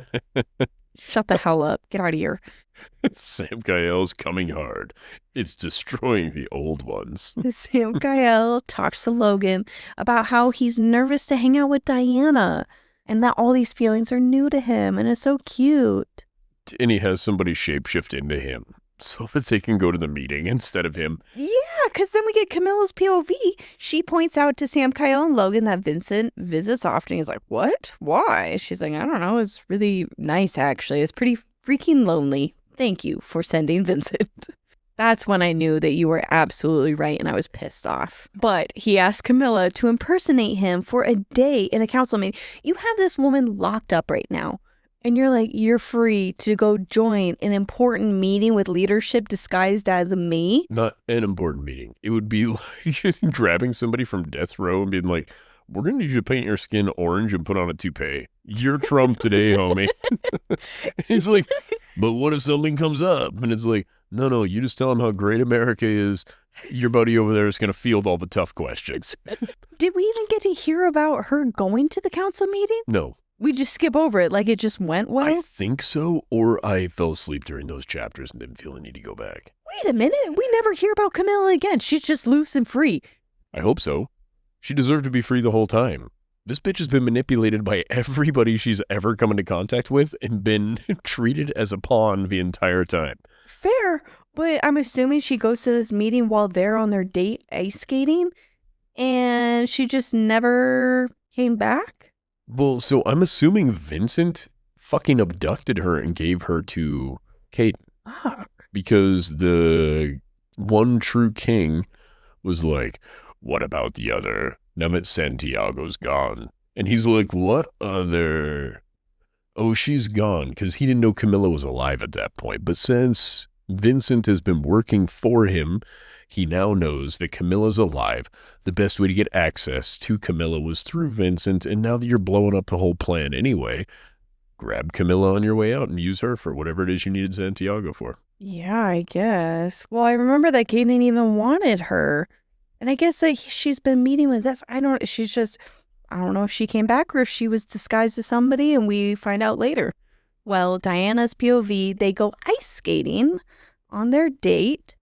Shut the hell up. Get out of here. Samkiel's coming hard. It's destroying the old ones. Samkiel talks to Logan about how he's nervous to hang out with Dianna and that all these feelings are new to him and it's so cute. And he has somebody shapeshift into him so that they can go to the meeting instead of him. Yeah, because then we get Camilla's POV. She points out to Samkiel and Logan that Vincent visits often. He's like, what? Why? She's like, I don't know. It's really nice, actually. It's pretty freaking lonely. Thank you for sending Vincent. That's when I knew that you were absolutely right and I was pissed off. But he asked Camilla to impersonate him for a day in a council meeting. You have this woman locked up right now. And you're like, you're free to go join an important meeting with leadership disguised as me? Not an important meeting. It would be like grabbing somebody from death row and being like, we're going to need you to paint your skin orange and put on a toupee. You're Trump today, homie. He's like, but what if something comes up? And it's like, no, you just tell him how great America is. Your buddy over there is going to field all the tough questions. Did we even get to hear about her going to the council meeting? No. We just skip over it like it just went well? I think so, or I fell asleep during those chapters and didn't feel the need to go back. Wait a minute. We never hear about Camilla again. She's just loose and free. I hope so. She deserved to be free the whole time. This bitch has been manipulated by everybody she's ever come into contact with and been treated as a pawn the entire time. Fair, but I'm assuming she goes to this meeting while they're on their date ice skating, and she just never came back? Well, so I'm assuming Vincent fucking abducted her and gave her to Xaden. Fuck. Because the one true king was like, what about the other? Now that Santiago's gone. And he's like, what other? Oh, she's gone, because he didn't know Camilla was alive at that point. But since Vincent has been working for him, he now knows that Camilla's alive. The best way to get access to Camilla was through Vincent, and now that you're blowing up the whole plan anyway, grab Camilla on your way out and use her for whatever it is you needed Santiago for. Yeah, I guess. Well, I remember that Xaden even wanted her. And I guess that she's been meeting with this. I don't know if she came back or if she was disguised as somebody, and we find out later. Well, Diana's POV, they go ice skating on their date.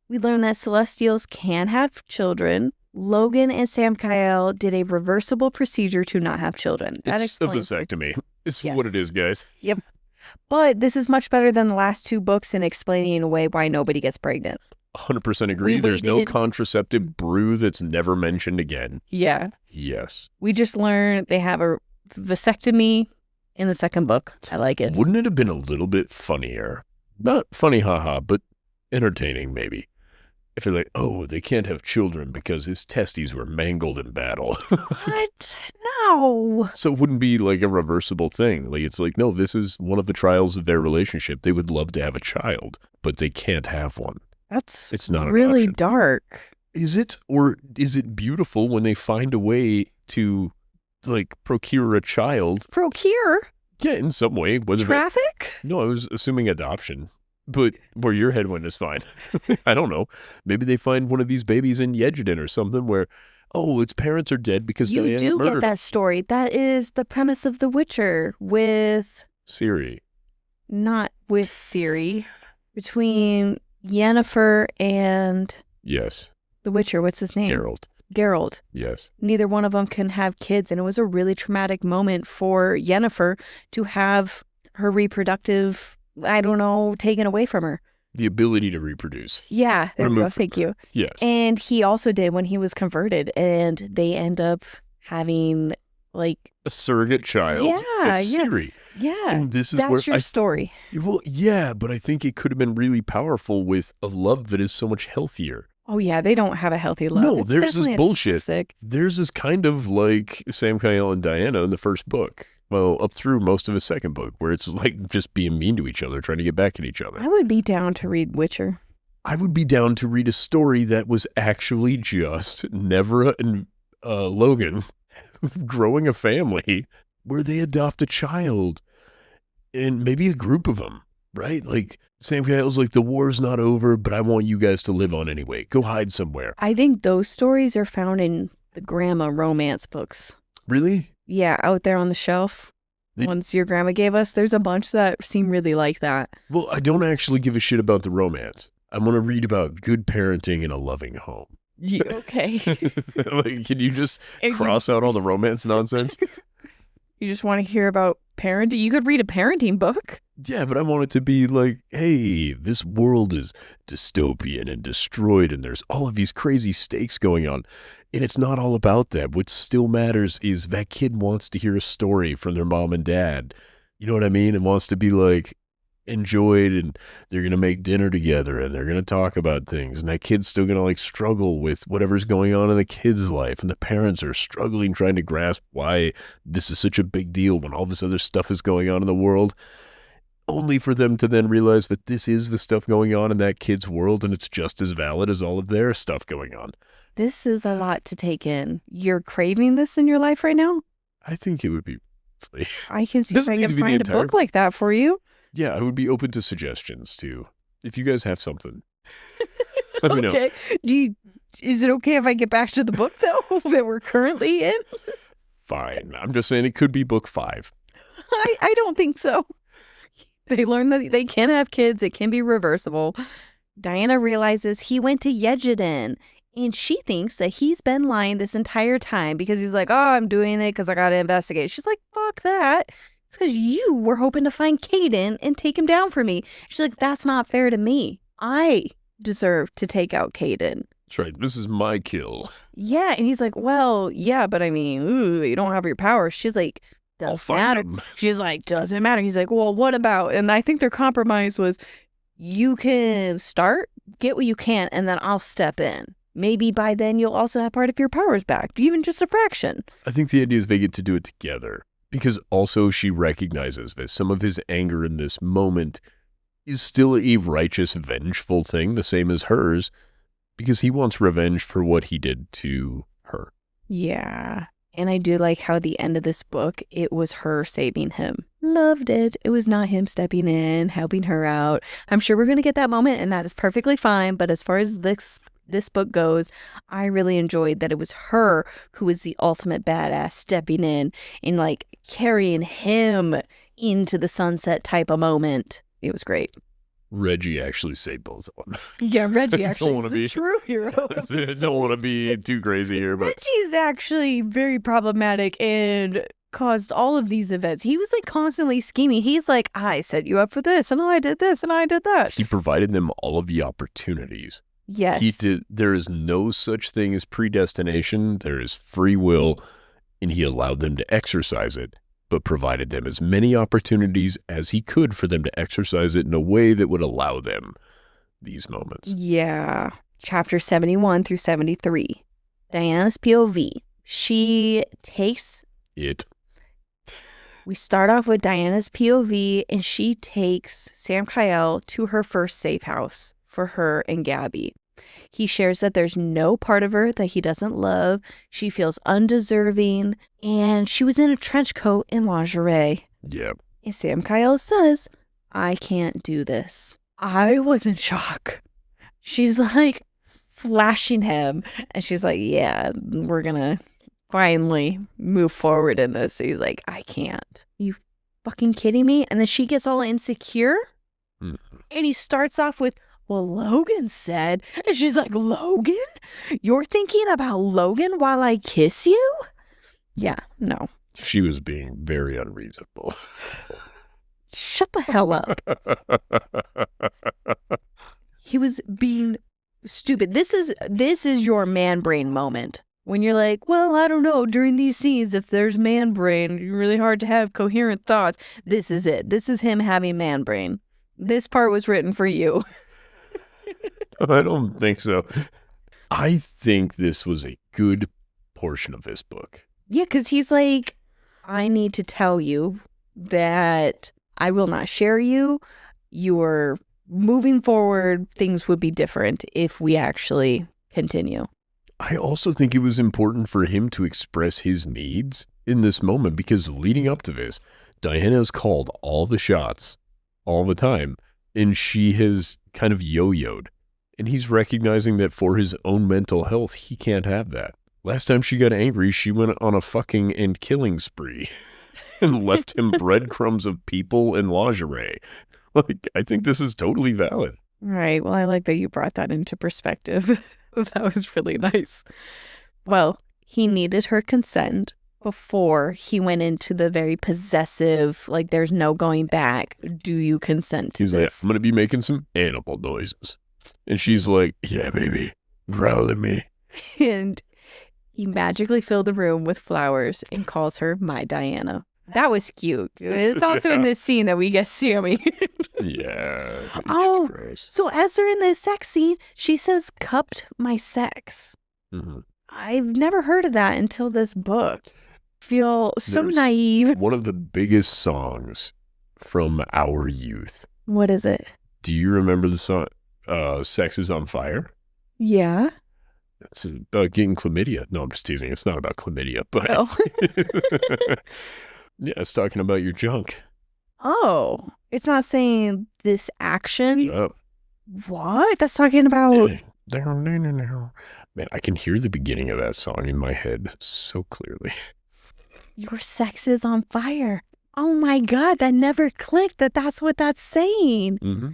We learn that Celestials can have children. Logan and Samkiel did a reversible procedure to not have children. That It's a explains vasectomy. It's what it is, guys. Yep. But this is much better than the last two books in explaining away why nobody gets pregnant. 100% agree. There's no contraceptive brew that's never mentioned again. Yeah. Yes. We just learned they have a vasectomy in the second book. I like it. Wouldn't it have been a little bit funnier? Not funny, haha, but entertaining maybe. If they're like, oh, they can't have children because his testes were mangled in battle. What? No. So it wouldn't be like a reversible thing. Like, it's like, no, this is one of the trials of their relationship. They would love to have a child, but they can't have one. It's not really an option. dark. Is it? Or is it beautiful when they find a way to, like, procure a child? Procure? Yeah, in some way. Whether Traffic? No, I was assuming adoption. But where your head went is fine. I don't know. Maybe they find one of these babies in Yejedin or something where, oh, its parents are dead because you Diana do murdered get that story. That is the premise of The Witcher with... Ciri. Not with Ciri. Between Yennefer and... Yes. The Witcher. What's his name? Geralt. Yes. Neither one of them can have kids. And it was a really traumatic moment for Yennefer to have her reproductive... I don't know, taken away from her. The ability to reproduce. Yeah, there we go. Thank you. Yes. And he also did when he was converted, and they end up having like a surrogate child. Yeah, Ciri. Yeah. And this is that's your story. Well, yeah, but I think it could have been really powerful with a love that is so much healthier. Oh yeah, they don't have a healthy love. No, it's there's this bullshit. Toxic. There's this kind of like Samkiel and Diana in the first book. Well, up through most of his second book, where it's like just being mean to each other, trying to get back at each other. I would be down to read Witcher. I would be down to read a story that was actually just Nevra and Logan growing a family where they adopt a child and maybe a group of them, right? Like Samkiel's like, the war's not over, but I want you guys to live on anyway. Go hide somewhere. I think those stories are found in the grandma romance books. Really? Yeah, out there on the shelf. ones your grandma gave us. There's a bunch that seem really like that. Well, I don't actually give a shit about the romance. I want to read about good parenting in a loving home. Yeah, okay. Like, can you just cross out all the romance nonsense? You just want to hear about parenting? You could read a parenting book. Yeah, but I want it to be like, hey, this world is dystopian and destroyed, and there's all of these crazy stakes going on. And it's not all about that. What still matters is that kid wants to hear a story from their mom and dad. You know what I mean? And wants to be like enjoyed, and they're going to make dinner together, and they're going to talk about things. And that kid's still going to like struggle with whatever's going on in the kid's life. And the parents are struggling, trying to grasp why this is such a big deal when all this other stuff is going on in the world. Only for them to then realize that this is the stuff going on in that kid's world, and it's just as valid as all of their stuff going on. This is a lot to take in. You're craving this in your life right now? I think it would be... I can see if I can find a book like that for you. Yeah, I would be open to suggestions, too. If you guys have something, let me know. Okay. Is it okay if I get back to the book, though, that we're currently in? Fine. I'm just saying it could be book 5. I don't think so. They learn that they can have kids. It can be reversible. Dianna realizes he went to yejedin, and she thinks that he's been lying this entire time because he's like, oh, I'm doing it because I got to investigate. She's like, fuck that. It's because you were hoping to find Kaden and take him down for me. She's like, that's not fair to me. I deserve to take out Kaden. That's right. This is my kill. Yeah. And he's like, well, yeah, but I mean, you don't have your power. She's like, doesn't matter. She's like, doesn't matter. He's like, well, what about? And I think their compromise was, you can start, get what you can, and then I'll step in. Maybe by then you'll also have part of your powers back, even just a fraction. I think the idea is they get to do it together. Because also she recognizes that some of his anger in this moment is still a righteous, vengeful thing, the same as hers, because he wants revenge for what he did to her. Yeah. And I do like how the end of this book, it was her saving him. Loved it. It was not him stepping in, helping her out. I'm sure we're going to get that moment, and that is perfectly fine. But as far as this book goes, I really enjoyed that it was her who was the ultimate badass stepping in and like carrying him into the sunset type of moment. It was great. Reggie actually saved both of them. Yeah, Reggie actually is the true hero. I don't want to be too crazy here, but Reggie is actually very problematic and caused all of these events. He was like constantly scheming. He's like, I set you up for this, and I did this, and I did that. He provided them all of the opportunities. Yes. He did. There is no such thing as predestination. There is free will, and he allowed them to exercise it, but provided them as many opportunities as he could for them to exercise it in a way that would allow them these moments. Yeah. Chapter 71 through 73. Dianna's POV. She takes it. We start off with Dianna's POV, and she takes Samkiel to her first safe house for her and Gabby. He shares that there's no part of her that he doesn't love. She feels undeserving, and she was in a trench coat and lingerie. Yep. And Samkiel says, I can't do this. I was in shock. She's like flashing him, and she's like, yeah, we're gonna finally move forward in this. So he's like, I can't. You fucking kidding me? And then she gets all insecure, and he starts off with, well, Logan said, and she's like, Logan? You're thinking about Logan while I kiss you? Yeah, no. She was being very unreasonable. Shut the hell up. He was being stupid. This is your man brain moment. When you're like, well, I don't know, during these scenes, if there's man brain, it's really hard to have coherent thoughts. This is it. This is him having man brain. This part was written for you. I don't think so. I think this was a good portion of this book. Yeah, because he's like, I need to tell you that I will not share you. You're moving forward. Things would be different if we actually continue. I also think it was important for him to express his needs in this moment, because leading up to this, Dianna's called all the shots all the time, and she has kind of yo-yoed. And he's recognizing that for his own mental health, he can't have that. Last time she got angry, she went on a fucking and killing spree. and left him breadcrumbs of people and lingerie. Like, I think this is totally valid. Right. Well, I like that you brought that into perspective. That was really nice. Well, he needed her consent before he went into the very possessive, like, there's no going back. Do you consent to He's this? like, I'm going to be making some animal noises. And she's like, yeah, baby, growl at me. And he magically filled the room with flowers and calls her my Dianna. That was cute. It's also in this scene that we get Sammy. Yeah. Oh, gross. so as they're in this sex scene, she says, cupped my sex. Mm-hmm. I've never heard of that until this book. Feel so There's naive. One of the biggest songs from our youth. What is it? Do you remember the song, Sex is on Fire? Yeah. It's about getting chlamydia. No, I'm just teasing. It's not about chlamydia, but Oh. yeah, it's talking about your junk. Oh, it's not saying this action. Oh. What? That's talking about. Man, I can hear the beginning of that song in my head so clearly. Your sex is on fire. Oh my God, that never clicked that that's what that's saying. Mm-hmm.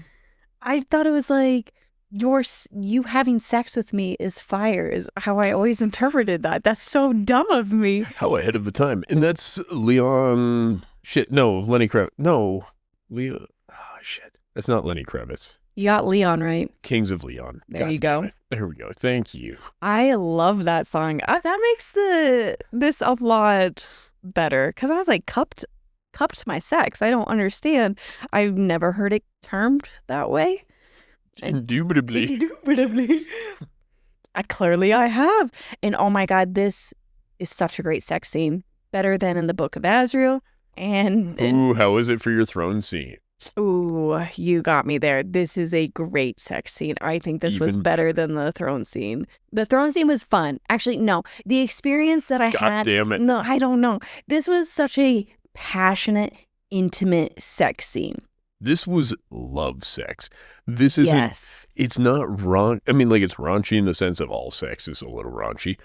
I thought it was like you having sex with me is fire is how I always interpreted that. That's so dumb of me. How ahead of the time. And that's Leon. Shit. No, Lenny Kravitz. No. Leon. Oh, shit. That's not Lenny Kravitz. You got Leon, right? Kings of Leon. There you go. There we go. Thank you. I love that song. That makes this a lot better because I was like, cupped my sex. I don't understand. I've never heard it termed that way. Indubitably. Indubitably. Clearly I have. And oh my God, this is such a great sex scene. Better than in the Book of Azrael. Ooh, how is it for your throne scene? Ooh, you got me there. This is a great sex scene. I think this was better than the throne scene. The throne scene was fun. Actually, no. The experience that I had. God damn it. No, I don't know. This was such a passionate, intimate sex scene. This was love sex. This isn't. Yes. It's not raunchy. I mean, like, it's raunchy in the sense of all sex is a little raunchy,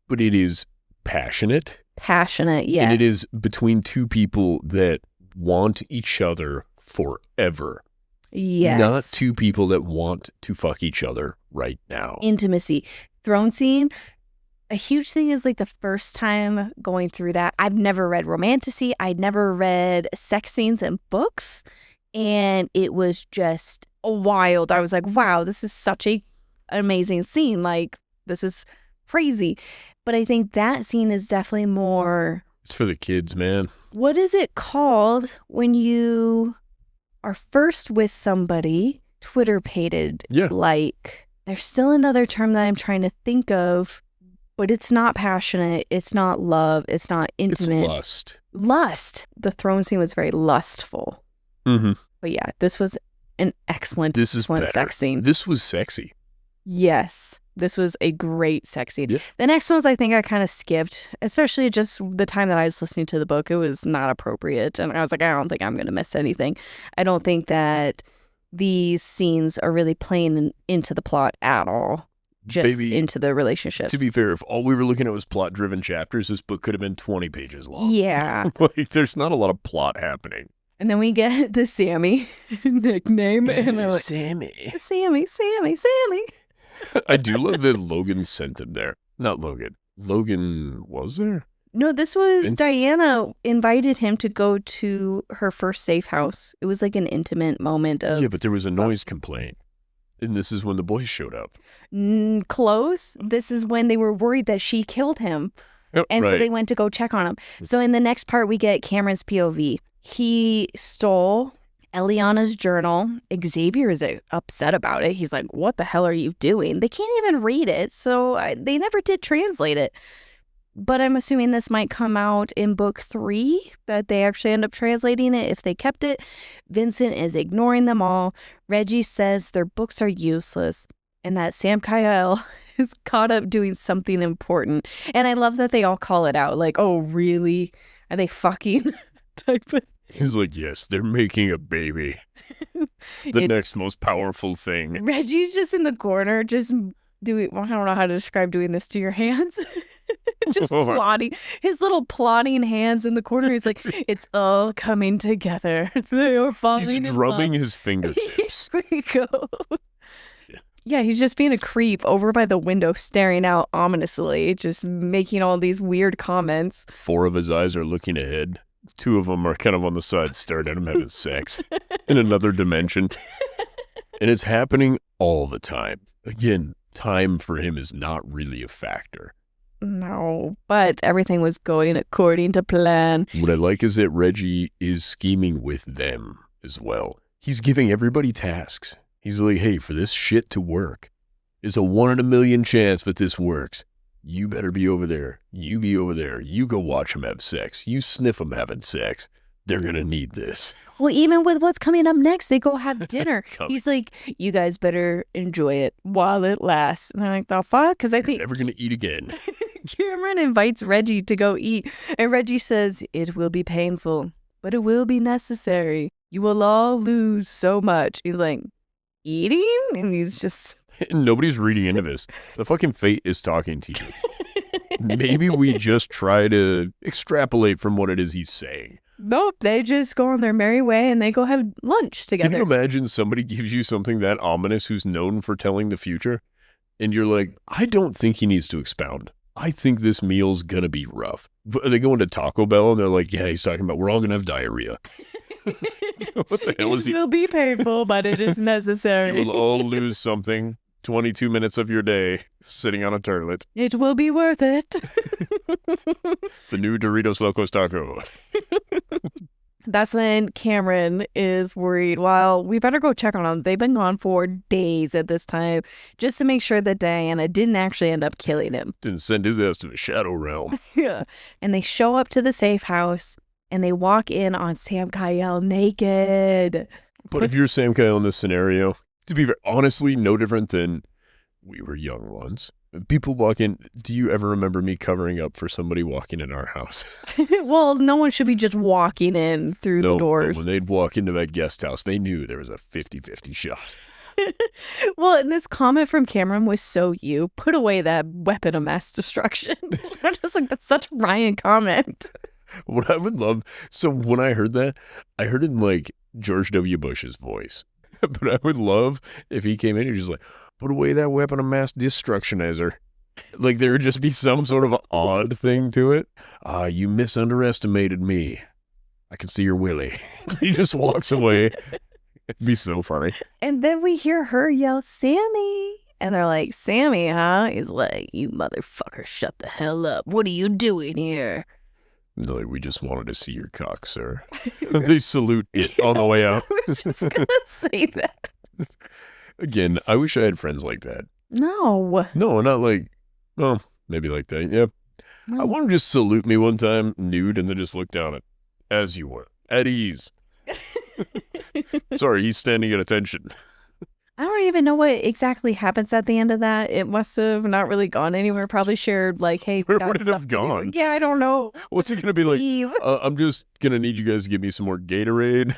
but it is passionate. Passionate, yes. And it is between two people that want each other forever. Yes. Not two people that want to fuck each other right now. Intimacy. Throne scene. A huge thing is like the first time going through that. I've never read romantasy. I'd never read sex scenes in books. And it was just wild. I was like, wow, this is such an amazing scene. Like, this is crazy. But I think that scene is definitely more. It's for the kids, man. What is it called when you are first with somebody, Twitter-pated? Yeah. Like, there's still another term that I'm trying to think of, but it's not passionate. It's not love. It's not intimate. It's lust. Lust. The throne scene was very lustful. Mm-hmm. But yeah, this was an excellent sex scene. This was sexy. Yes. This was a great sex scene. Yeah. The next ones I think I kind of skipped, especially just the time that I was listening to the book. It was not appropriate. And I was like, I don't think I'm going to miss anything. I don't think that these scenes are really playing into the plot at all. Just Baby, into the relationships. To be fair, if all we were looking at was plot-driven chapters, this book could have been 20 pages long. Yeah. Like, there's not a lot of plot happening. And then we get the Sammy nickname. And I'm like, Sammy. Sammy. I do love that Logan sent him there. Not Logan. Logan was there? No, this was Vincent. Dianna invited him to go to her first safe house. It was like an intimate moment of. Yeah, but there was a noise complaint. And this is when the boys showed up. Close. This is when they were worried that she killed him. And so they went to go check on him. So in the next part, we get Cameron's POV. He stole Eliana's journal. Xavier is upset about it. He's like, what the hell are you doing? They can't even read it. So they never did translate it. But I'm assuming this might come out in book 3, that they actually end up translating it if they kept it. Vincent is ignoring them all. Reggie says their books are useless and that Samkiel is caught up doing something important. And I love that they all call it out. Like, oh, really? Are they fucking? Type of. He's like, yes, they're making a baby. The next most powerful thing. Reggie's just in the corner, just doing, well, I don't know how to describe doing this to your hands. just plotting. His little plotting hands in the corner. He's like, it's all coming together. They are falling He's in drumming love. his fingertips. Here we go. Yeah, he's just being a creep over by the window, staring out ominously, just making all these weird comments. 4 of his eyes are looking ahead. 2 of them are kind of on the side, staring at him having sex in another dimension. And it's happening all the time. Again, time for him is not really a factor. No, but everything was going according to plan. What I like is that Reggie is scheming with them as well. He's giving everybody tasks. He's like, hey, for this shit to work, there's a 1 in a million chance that this works. You better be over there. You be over there. You go watch them have sex. You sniff them having sex. They're going to need this. Well, even with what's coming up next, they go have dinner. He's like, you guys better enjoy it while it lasts. And I'm like, the fuck? Because I think... You're never going to eat again. Cameron invites Reggie to go eat. And Reggie says, it will be painful, but it will be necessary. You will all lose so much. He's like, eating? And he's just... Nobody's reading into this. The fucking fate is talking to you. Maybe we just try to extrapolate from what it is he's saying. Nope, they just go on their merry way and they go have lunch together. Can you imagine somebody gives you something that ominous who's known for telling the future? And you're like, I don't think he needs to expound. I think this meal's gonna be rough. But they go into Taco Bell and they're like, yeah, he's talking about we're all gonna have diarrhea. What the hell is he? It will be painful, but it is necessary. You will all lose something. 22 minutes of your day sitting on a toilet. It will be worth it. The new Doritos Locos Taco. That's when Cameron is worried. Well, we better go check on them. They've been gone for days at this time, just to make sure that Dianna didn't actually end up killing him. Didn't send his ass to the Shadow Realm. Yeah. And they show up to the safe house, and they walk in on Samkiel naked. But if you're Samkiel in this scenario, to be very honestly, no different than we were young once. People walk in. Do you ever remember me covering up for somebody walking in our house? Well, no one should be just walking in through the doors. When they'd walk into that guest house, they knew there was a 50-50 shot. Well, and this comment from Cameron was so you. Put away that weapon of mass destruction. I'm just like, that's such a Ryan comment. What I would love, so when I heard that, I heard it in like George W. Bush's voice. But I would love if he came in and just like, put away that weapon of mass destructionizer. Like there would just be some sort of odd thing to it. You misunderestimated me. I can see your willy. He just walks away. It'd be so funny. And then we hear her yell, Sammy. And they're like, Sammy, huh? He's like, you motherfucker, shut the hell up. What are you doing here? No, we just wanted to see your cock, sir. They salute it on the way out. I was just going to say that. Again, I wish I had friends like that. No, not like, well, maybe like that, yeah. No. I want to just salute me one time, nude, and then just look down at, as you were, at ease. Sorry, he's standing at attention. I don't even know what exactly happens at the end of that. It must have not really gone anywhere. Probably shared like, hey, where would it have gone? Yeah, I don't know. What's it going to be like? I'm just going to need you guys to give me some more Gatorade.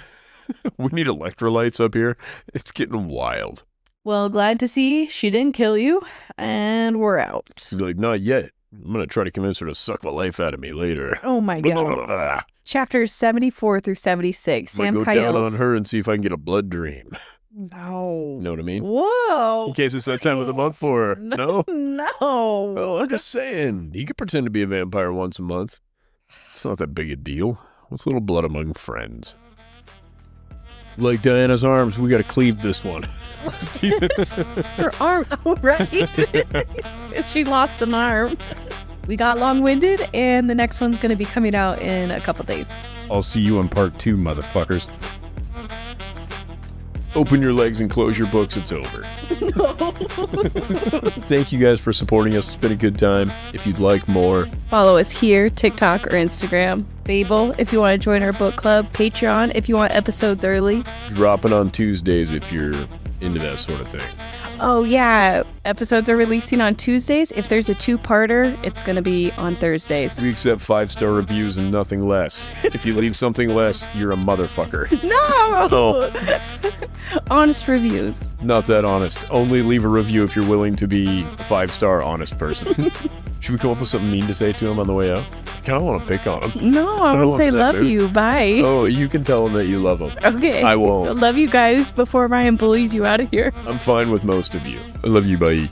We need electrolytes up here. It's getting wild. Well, glad to see she didn't kill you, and we're out. She's like, not yet. I'm going to try to convince her to suck the life out of me later. Oh my God. Chapters 74 through 76. Might go down on her and see if I can get a blood dream. No. Know what I mean? Whoa. In case it's that time of the month for her. No? No. Oh, I'm just saying. He could pretend to be a vampire once a month. It's not that big a deal. What's a little blood among friends? Like Diana's arms, we got to cleave this one. Her arms, oh, right. She lost an arm. We got long-winded, and the next one's going to be coming out in a couple days. I'll see you in part 2, motherfuckers. Open your legs and close your books. It's over. No. Thank you guys for supporting us. It's been a good time. If you'd like more, follow us here, TikTok or Instagram. Fable, if you want to join our book club. Patreon, if you want episodes early. Dropping on Tuesdays if you're into that sort of thing. Oh, yeah. Episodes are releasing on Tuesdays. If there's a 2-parter, it's going to be on Thursdays. We accept 5-star reviews and nothing less. If you leave something less, you're a motherfucker. No! Oh. Honest reviews. Not that honest. Only leave a review if you're willing to be a 5-star honest person. Should we come up with something mean to say to him on the way out? I kind of want to pick on him. No, I want to say love you. Bye. Oh, you can tell him that you love him. Okay. I won't. Love you guys before Ryan bullies you out of here. I'm fine with most of you. I love you, bye.